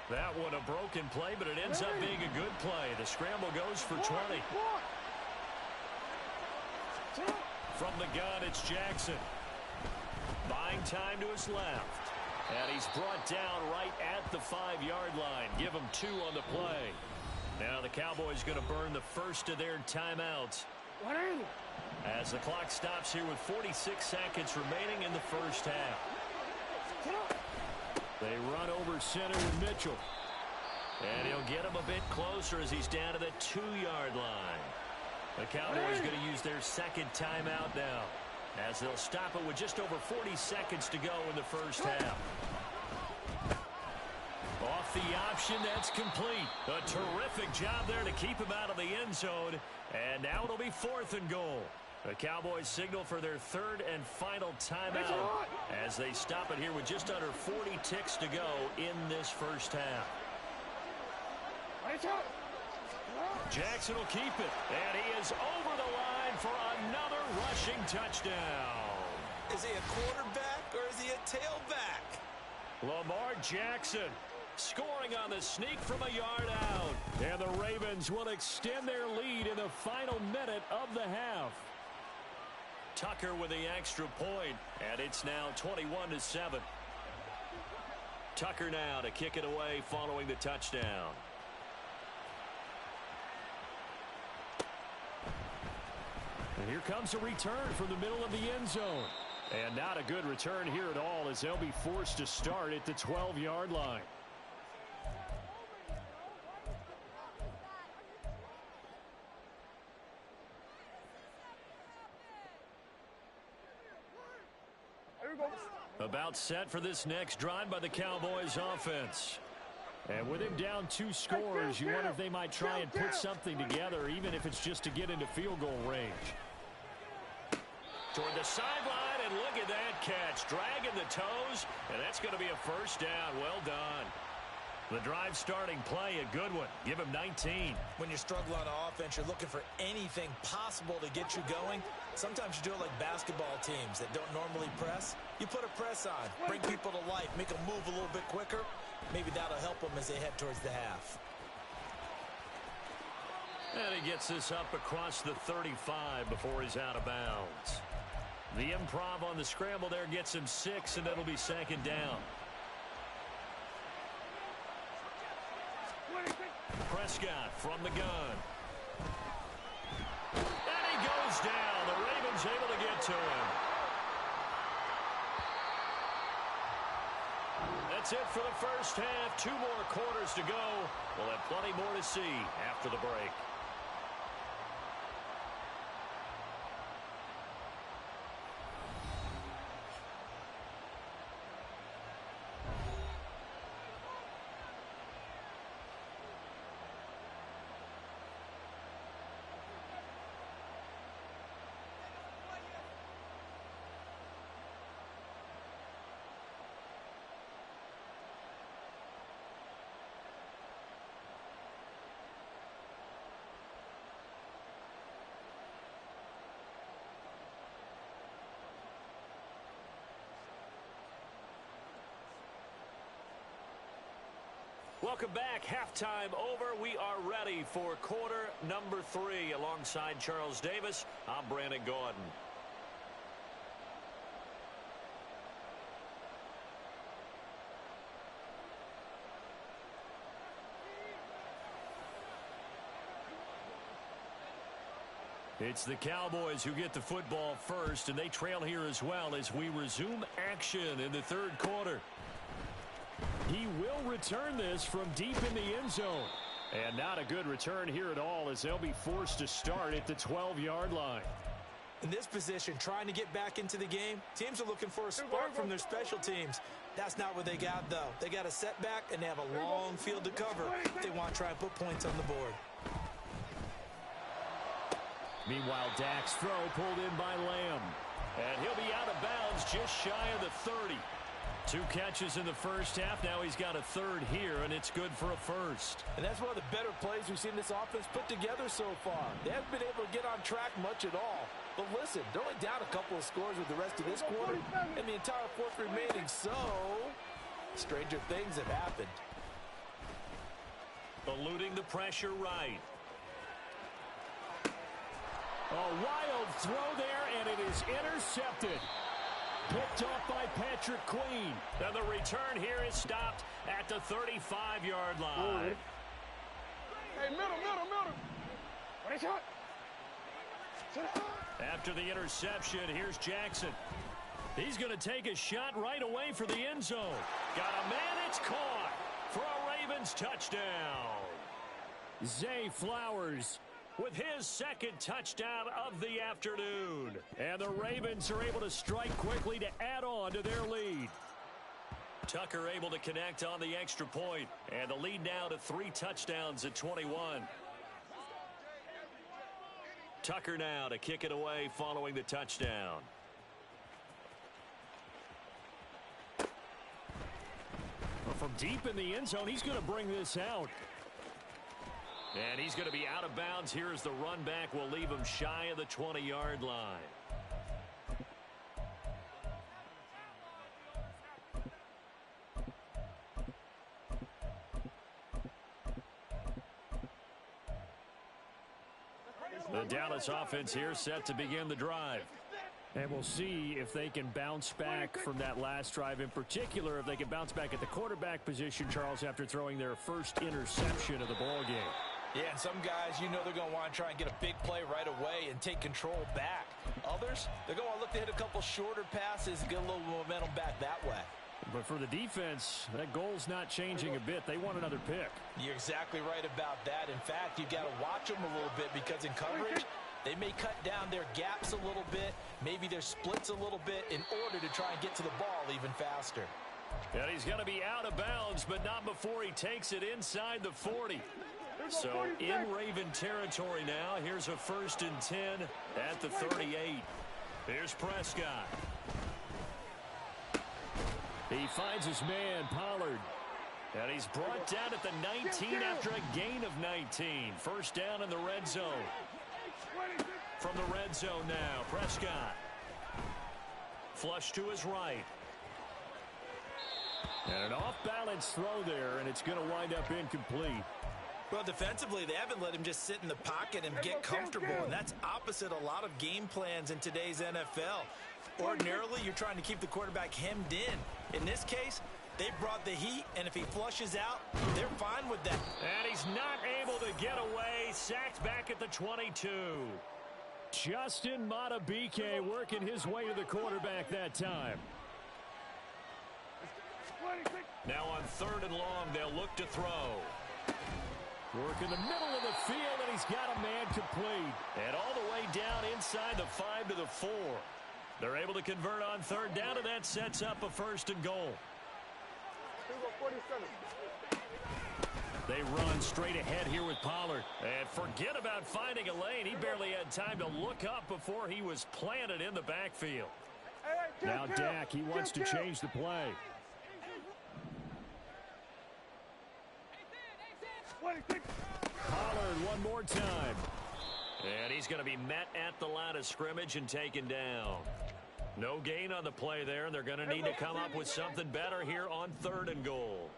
That one a broken play, but it ends up being a good play. The scramble goes for 20. From the gun, it's Jackson. Buying time to his left. And he's brought down right at the 5-yard line. Give him 2 on the play. Now the Cowboys going to burn the first of their timeouts as the clock stops here with 46 seconds remaining in the first half. They run over center with Mitchell. And he'll get him a bit closer as he's down to the 2-yard line. The Cowboys going to use their second timeout now, as they'll stop it with just over 40 seconds to go in the first half. Off the option, that's complete. A terrific job there to keep him out of the end zone. And now it'll be 4th and goal. The Cowboys signal for their 3rd and final timeout as they stop it here with just under 40 ticks to go in this first half. Jackson will keep it, and he is over the line for another rushing touchdown. Is he a quarterback or is he a tailback? Lamar Jackson scoring on the sneak from a yard out. And the Ravens will extend their lead in the final minute of the half. Tucker with the extra point, and it's now 21-7. Tucker now to kick it away following the touchdown. And here comes a return from the middle of the end zone. And not a good return here at all, as they'll be forced to start at the 12-yard line. About set for this next drive by the Cowboys offense. And with him down 2 scores, you wonder if they might try and put something together, even if it's just to get into field goal range. Toward the sideline, and look at that catch. Dragging the toes, and that's going to be a first down. Well done. The drive starting play, a good one. Give him 19. When you struggle on offense, you're looking for anything possible to get you going. Sometimes you do it like basketball teams that don't normally press. You put a press on, bring people to life, make them move a little bit quicker. Maybe that'll help them as they head towards the half. And he gets this up across the 35 before he's out of bounds. The improv on the scramble there gets him 6, and it'll be second down. Prescott from the gun. And he goes down. The Ravens able to get to him. That's it for the first half. 2 more quarters to go. We'll have plenty more to see after the break. Welcome back. Halftime over. We are ready for quarter number 3. Alongside Charles Davis, I'm Brandon Gordon. It's the Cowboys who get the football first, and they trail here as well as we resume action in the third quarter. He will return this from deep in the end zone. And not a good return here at all, as they'll be forced to start at the 12-yard line. In this position, trying to get back into the game, teams are looking for a spark from their special teams. That's not what they got, though. They got a setback, and they have a long field to cover if they want to try and put points on the board. Meanwhile, Dak's throw pulled in by Lamb. And he'll be out of bounds just shy of the 30. 2 catches in the first half. Now he's got a third here, and it's good for a first. And that's one of the better plays we've seen this offense put together so far. They haven't been able to get on track much at all. But listen, they're only down a couple of scores with the rest of this quarter and the entire fourth remaining. So, stranger things have happened. Eluding the pressure right. A wild throw there, and it is intercepted. Picked off by Patrick Queen. And the return here is stopped at the 35-yard line. Hey, middle. What shot? After the interception, here's Jackson. He's going to take a shot right away for the end zone. Got a man, it's caught for a Ravens touchdown. Zay Flowers with his second touchdown of the afternoon. And the Ravens are able to strike quickly to add on to their lead. Tucker able to connect on the extra point. And the lead now to 3 touchdowns at 21. Tucker now to kick it away following the touchdown. From deep in the end zone, he's going to bring this out. And he's going to be out of bounds here as the run back will leave him shy of the 20-yard line. The Dallas offense here set to begin the drive. And we'll see if they can bounce back from that last drive, in particular, if they can bounce back at the quarterback position, Charles, after throwing their first interception of the ball game. Yeah, and some guys, you know they're going to want to try and get a big play right away and take control back. Others, they're going to want to look to hit a couple shorter passes and get a little momentum back that way. But for the defense, that goal's not changing a bit. They want another pick. You're exactly right about that. In fact, you've got to watch them a little bit because in coverage, they may cut down their gaps a little bit, maybe their splits a little bit in order to try and get to the ball even faster. And he's going to be out of bounds, but not before he takes it inside the 40. So in Raven territory now. Here's a 1st and 10 at the 38. Here's Prescott. He finds his man, Pollard. And he's brought down at the 19 after a gain of 19. First down in the red zone. From the red zone now, Prescott. Flush to his right. And an off-balance throw there, and it's going to wind up incomplete. Well, defensively, they haven't let him just sit in the pocket and get comfortable, and that's opposite a lot of game plans in today's NFL. Ordinarily, you're trying to keep the quarterback hemmed in. In this case, they brought the heat, and if he flushes out, they're fine with that. And he's not able to get away. Sacked back at the 22. Justin Madubuike working his way to the quarterback that time. Now on 3rd and long, they'll look to throw. Work in the middle of the field, and he's got a man complete. And all the way down inside the 5 to the 4. They're able to convert on 3rd down, and that sets up a 1st and goal. They run straight ahead here with Pollard. And forget about finding a lane. He barely had time to look up before he was planted in the backfield. Now Dak, he wants to change the play. Pollard one more time. And he's going to be met at the line of scrimmage and taken down. No gain on the play there, and they're going to need to come up with something better here on 3rd and goal.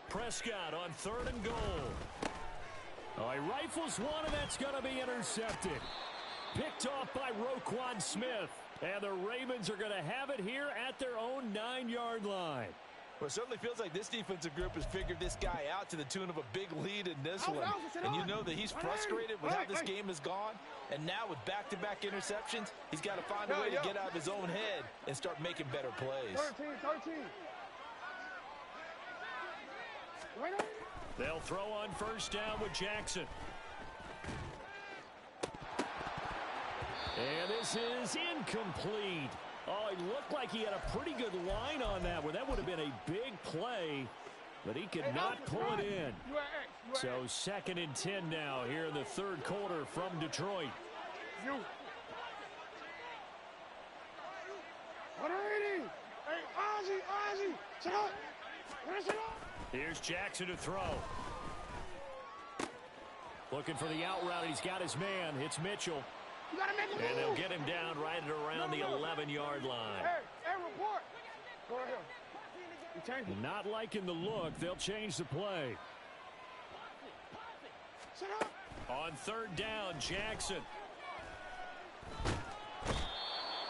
Prescott on 3rd and goal. Oh, he rifles one, and that's going to be intercepted. Picked off by Roquan Smith. And the Ravens are going to have it here at their own 9-yard line. Well, it certainly feels like this defensive group has figured this guy out to the tune of a big lead in this one. And you know that he's frustrated with how this game has gone. And now with back-to-back interceptions, he's got to find a way to get out of his own head and start making better plays. 13. They'll throw on 1st down with Jackson. And this is incomplete. Oh, it looked like he had a pretty good line on that one. That would have been a big play, but he could not pull it in. So 2nd and 10 now here in the 3rd quarter from Detroit. 180. Hey, Ozzie, sit up. Here's Jackson to throw. Looking for the out route. He's got his man. It's Mitchell. And they'll get him down right at around the 11-yard line. Hey, report. Go ahead. Not liking the look. They'll change the play. On 3rd down, Jackson.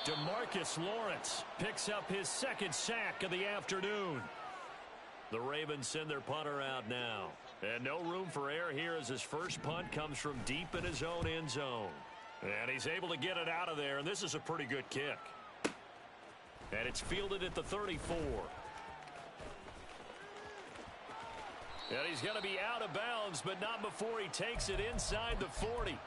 DeMarcus Lawrence picks up his 2nd sack of the afternoon. The Ravens send their punter out now. And no room for error here as his first punt comes from deep in his own end zone. And he's able to get it out of there, and this is a pretty good kick. And it's fielded at the 34. And he's going to be out of bounds, but not before he takes it inside the 40.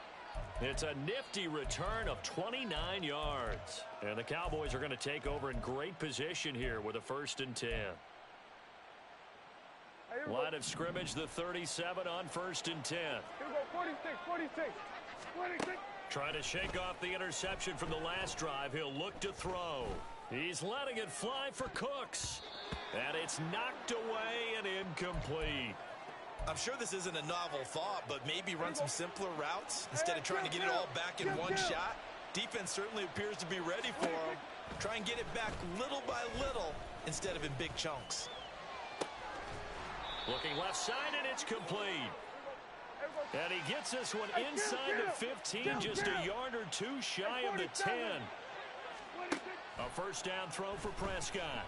It's a nifty return of 29 yards. And the Cowboys are going to take over in great position here with a 1st and 10. Line of scrimmage, the 37 on 1st and 10. Here we go, 46. Trying to shake off the interception from the last drive. He'll look to throw. He's letting it fly for Cooks. And it's knocked away and incomplete. I'm sure this isn't a novel thought, but maybe run some simpler routes instead of trying to get it all back in one shot. Defense certainly appears to be ready for him. Try and get it back little by little instead of in big chunks. Looking left side, and it's complete. And he gets this one inside the 15, just a yard or two shy of the 10. A first down throw for Prescott.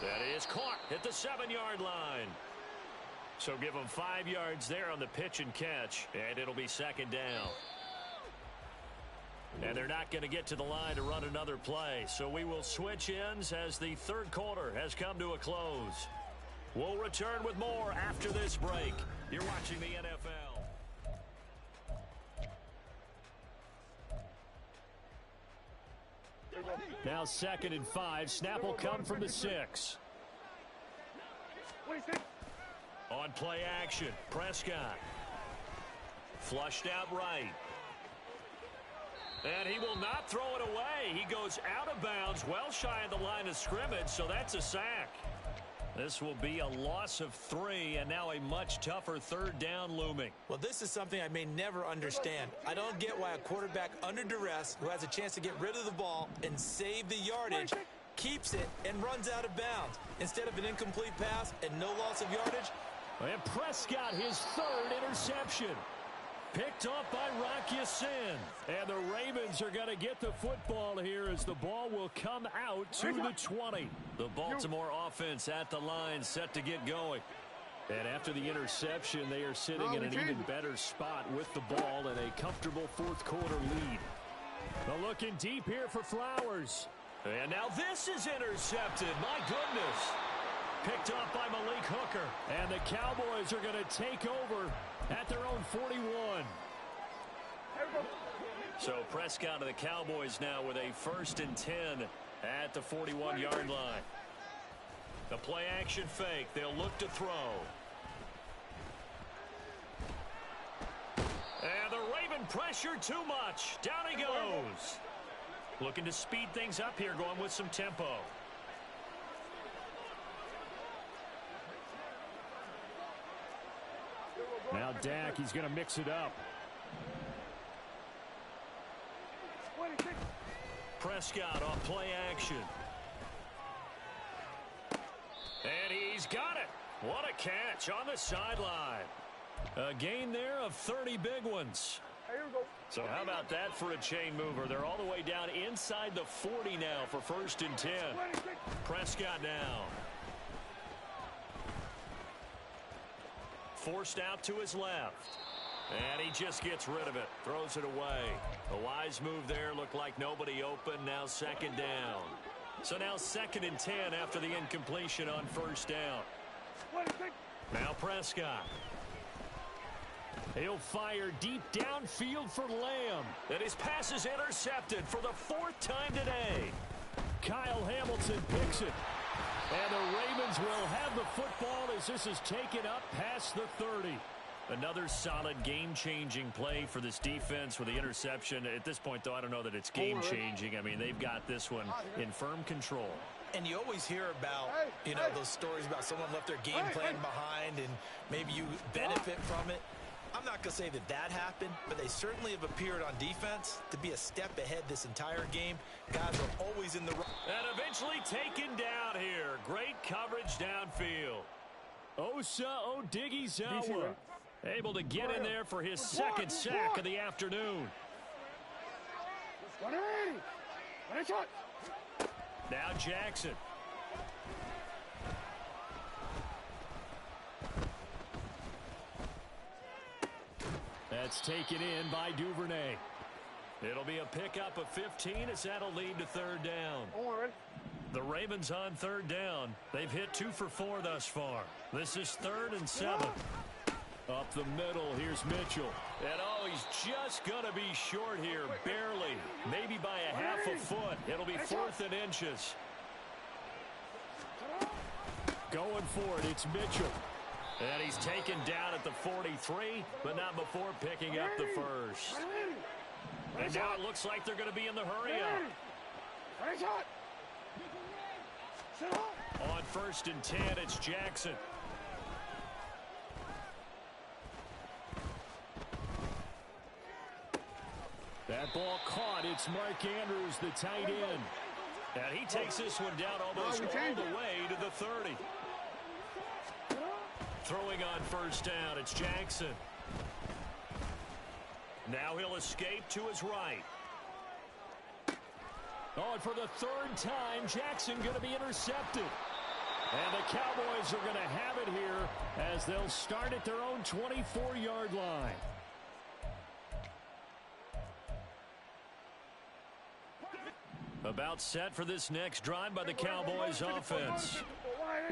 That is caught at the 7-yard line. So give him 5 yards there on the pitch and catch, and it'll be second down. And they're not going to get to the line to run another play, so we will switch ends as the third quarter has come to a close. We'll return with more after this break. You're watching the NFL. Now 2nd and 5. Snap will come from the 6. On play action, Prescott. Flushed out right. And he will not throw it away. He goes out of bounds, well shy of the line of scrimmage, so that's a sack. This will be a loss of 3, and now a much tougher third down looming. Well, this is something I may never understand. I don't get why a quarterback under duress who has a chance to get rid of the ball and save the yardage keeps it and runs out of bounds instead of an incomplete pass and no loss of yardage. And Prescott, his 3rd interception. Picked off by Rock Ya-Sin. And the Ravens are going to get the football here as the ball will come out to the 20. The Baltimore offense at the line set to get going. And after the interception, they are sitting in an even better spot with the ball and a comfortable fourth quarter lead. They're looking deep here for Flowers. And now this is intercepted. My goodness. Picked off by Malik Hooker. And the Cowboys are going to take over at their own 41. So Prescott of the Cowboys now with a 1st and 10 at the 41-yard line. The play action fake. They'll look to throw. And the Raven pressure too much. Down he goes. Looking to speed things up here, going with some tempo. Now Dak, he's going to mix it up. Prescott on play action. And he's got it. What a catch on the sideline. A gain there of 30 big ones. So how about that for a chain mover? They're all the way down inside the 40 now for 1st and 10. Prescott now. Forced out to his left. And he just gets rid of it. Throws it away. A wise move there. Looked like nobody open. Now 2nd down. So now 2nd and 10 after the incompletion on 1st down. Now Prescott. He'll fire deep downfield for Lamb. And his pass is intercepted for the 4th time today. Kyle Hamilton picks it. And the Ravens will have the football as this is taken up past the 30. Another solid game-changing play for this defense with the interception. At this point, though, I don't know that it's game-changing. I mean, they've got this one in firm control. And you always hear about, those stories about someone left their game plan behind and maybe you benefit from it. I'm not going to say that that happened, but they certainly have appeared on defense to be a step ahead this entire game. Guys are always in the run. And eventually taken down here. Great coverage downfield. Osa Odighizuwa able to get in there for his 2nd sack of the afternoon. Now Jackson. That's taken in by Duvernay. It'll be a pickup of 15 as that'll lead to 3rd down. The Ravens on 3rd down. They've hit 2 for 4 thus far. This is 3rd and 7. Up the middle, here's Mitchell. And he's just going to be short here, barely. Maybe by a half a foot. It'll be 4th and inches. Going for it, it's Mitchell. And he's taken down at the 43, but not before picking up the 1st. And now it looks like they're going to be in the hurry up. On 1st and 10, it's Jackson. That ball caught. It's Mark Andrews, the tight end. And he takes this one down almost all the way to the 30. Throwing on first down, it's Jackson. Now he'll escape to his right. Oh, and for the third time, Jackson going to be intercepted. And the Cowboys are going to have it here as they'll start at their own 24-yard line. About set for this next drive by the Cowboys offense.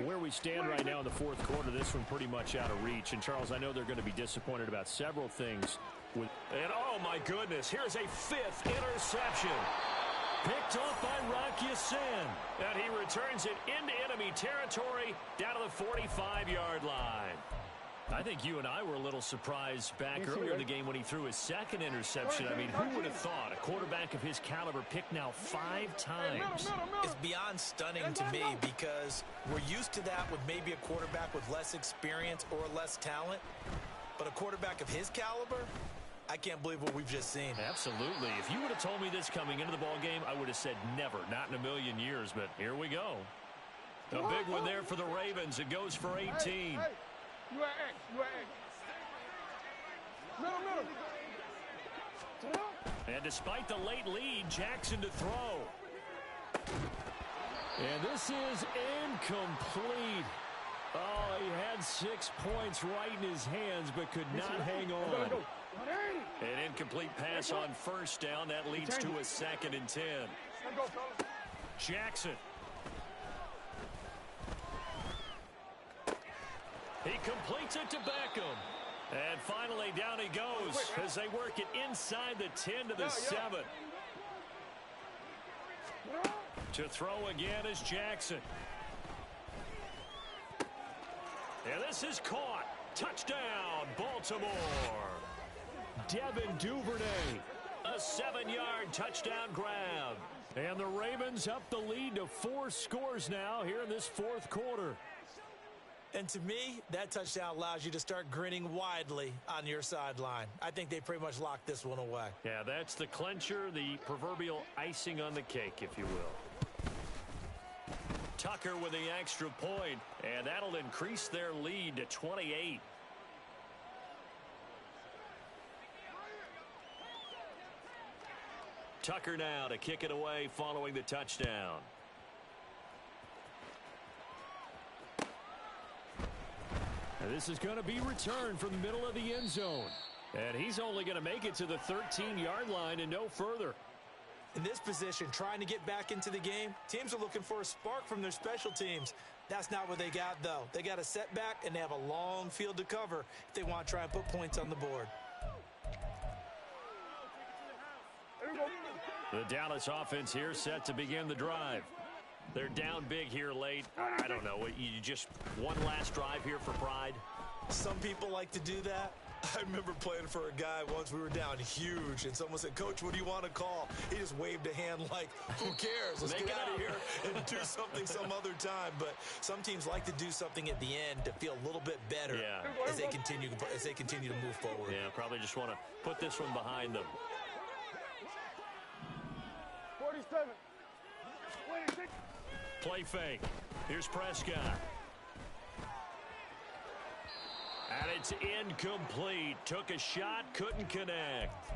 Where we stand right now in the fourth quarter, this one pretty much out of reach. And, Charles, I know they're going to be disappointed about several things. And, oh, my goodness, here's a fifth interception. Picked off by Rock Ya-Sin. And he returns it into enemy territory down to the 45-yard line. I think you and I were a little surprised back earlier in the game when he threw his second interception. I mean, who would have thought a quarterback of his caliber picked now 5 times? It's beyond stunning to me because we're used to that with maybe a quarterback with less experience or less talent. But a quarterback of his caliber, I can't believe what we've just seen. Absolutely. If you would have told me this coming into the ball game, I would have said never, not in a million years. But here we go. A big one there for the Ravens. It goes for 18. Hey. You at X. You at X. Middle. And despite the late lead, Jackson to throw. And this is incomplete. Oh, he had 6 points right in his hands, but could not hang on. An incomplete pass on first down. That leads to a 2nd and 10. Jackson. He completes it to Beckham. And finally, down he goes as they work it inside the 10 to the 7. To throw again is Jackson. And this is caught. Touchdown, Baltimore. Devin Duvernay. A 7-yard touchdown grab. And the Ravens up the lead to 4 scores now here in this fourth quarter. And to me, that touchdown allows you to start grinning widely on your sideline. I think they pretty much locked this one away. Yeah, that's the clincher, the proverbial icing on the cake, if you will. Tucker with the extra point, and that'll increase their lead to 28. Tucker now to kick it away following the touchdown. And this is going to be returned from the middle of the end zone. And he's only going to make it to the 13-yard line and no further. In this position, trying to get back into the game, teams are looking for a spark from their special teams. That's not what they got, though. They got a setback, and they have a long field to cover if they want to try and put points on the board. The Dallas offense here set to begin the drive. They're down big here late. I don't know. You just one last drive here for pride? Some people like to do that. I remember playing for a guy once. We were down huge, and someone said, "Coach, what do you want to call?" He just waved a hand like, who cares? Let's get out of here and do something some other time. But some teams like to do something at the end to feel a little bit better as they continue to move forward. Yeah, probably just want to put this one behind them. 47. 26. Play fake. Here's Prescott. And it's incomplete. Took a shot, couldn't connect.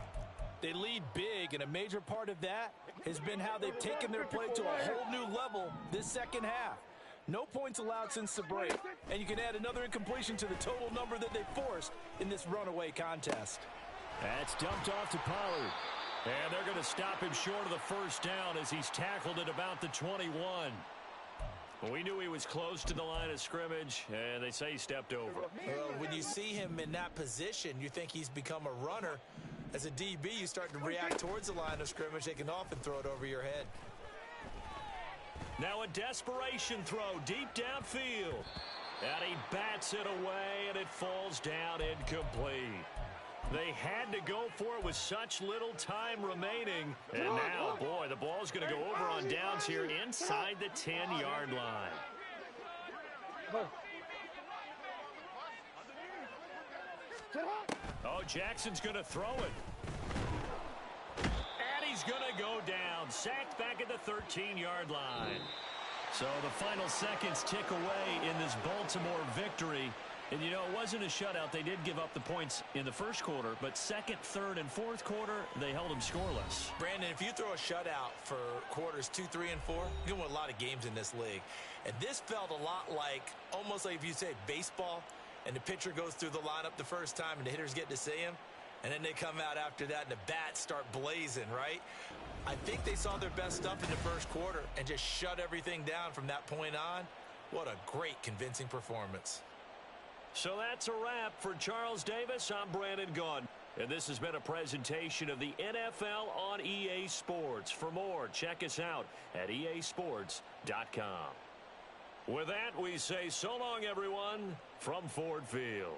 They lead big, and a major part of that has been how they've taken their play to a whole new level this second half. No points allowed since the break, and you can add another incompletion to the total number that they forced in this runaway contest. That's dumped off to Pollard. And they're going to stop him short of the first down as he's tackled at about the 21. We knew he was close to the line of scrimmage, and they say he stepped over. When you see him in that position, you think he's become a runner. As a DB, you start to react towards the line of scrimmage. They can often throw it over your head. Now a desperation throw deep downfield. And he bats it away, and it falls down incomplete. They had to go for it with such little time remaining. And now, boy, the ball's going to go over on downs here inside the 10-yard line. Oh, Jackson's going to throw it. And he's going to go down. Sacked back at the 13-yard line. So the final seconds tick away in this Baltimore victory. And, you know, it wasn't a shutout. They did give up the points in the first quarter, but second, third, and fourth quarter, they held them scoreless. Brandon, if you throw a shutout for quarters 2, 3, and 4, you're going to win a lot of games in this league. And this felt a lot like, almost like if you say baseball, and the pitcher goes through the lineup the first time, and the hitters get to see him, and then they come out after that, and the bats start blazing, right? I think they saw their best stuff in the first quarter and just shut everything down from that point on. What a great, convincing performance. So that's a wrap for Charles Davis. I'm Brandon Gaudin. And this has been a presentation of the NFL on EA Sports. For more, check us out at easports.com. With that, we say so long, everyone, from Ford Field.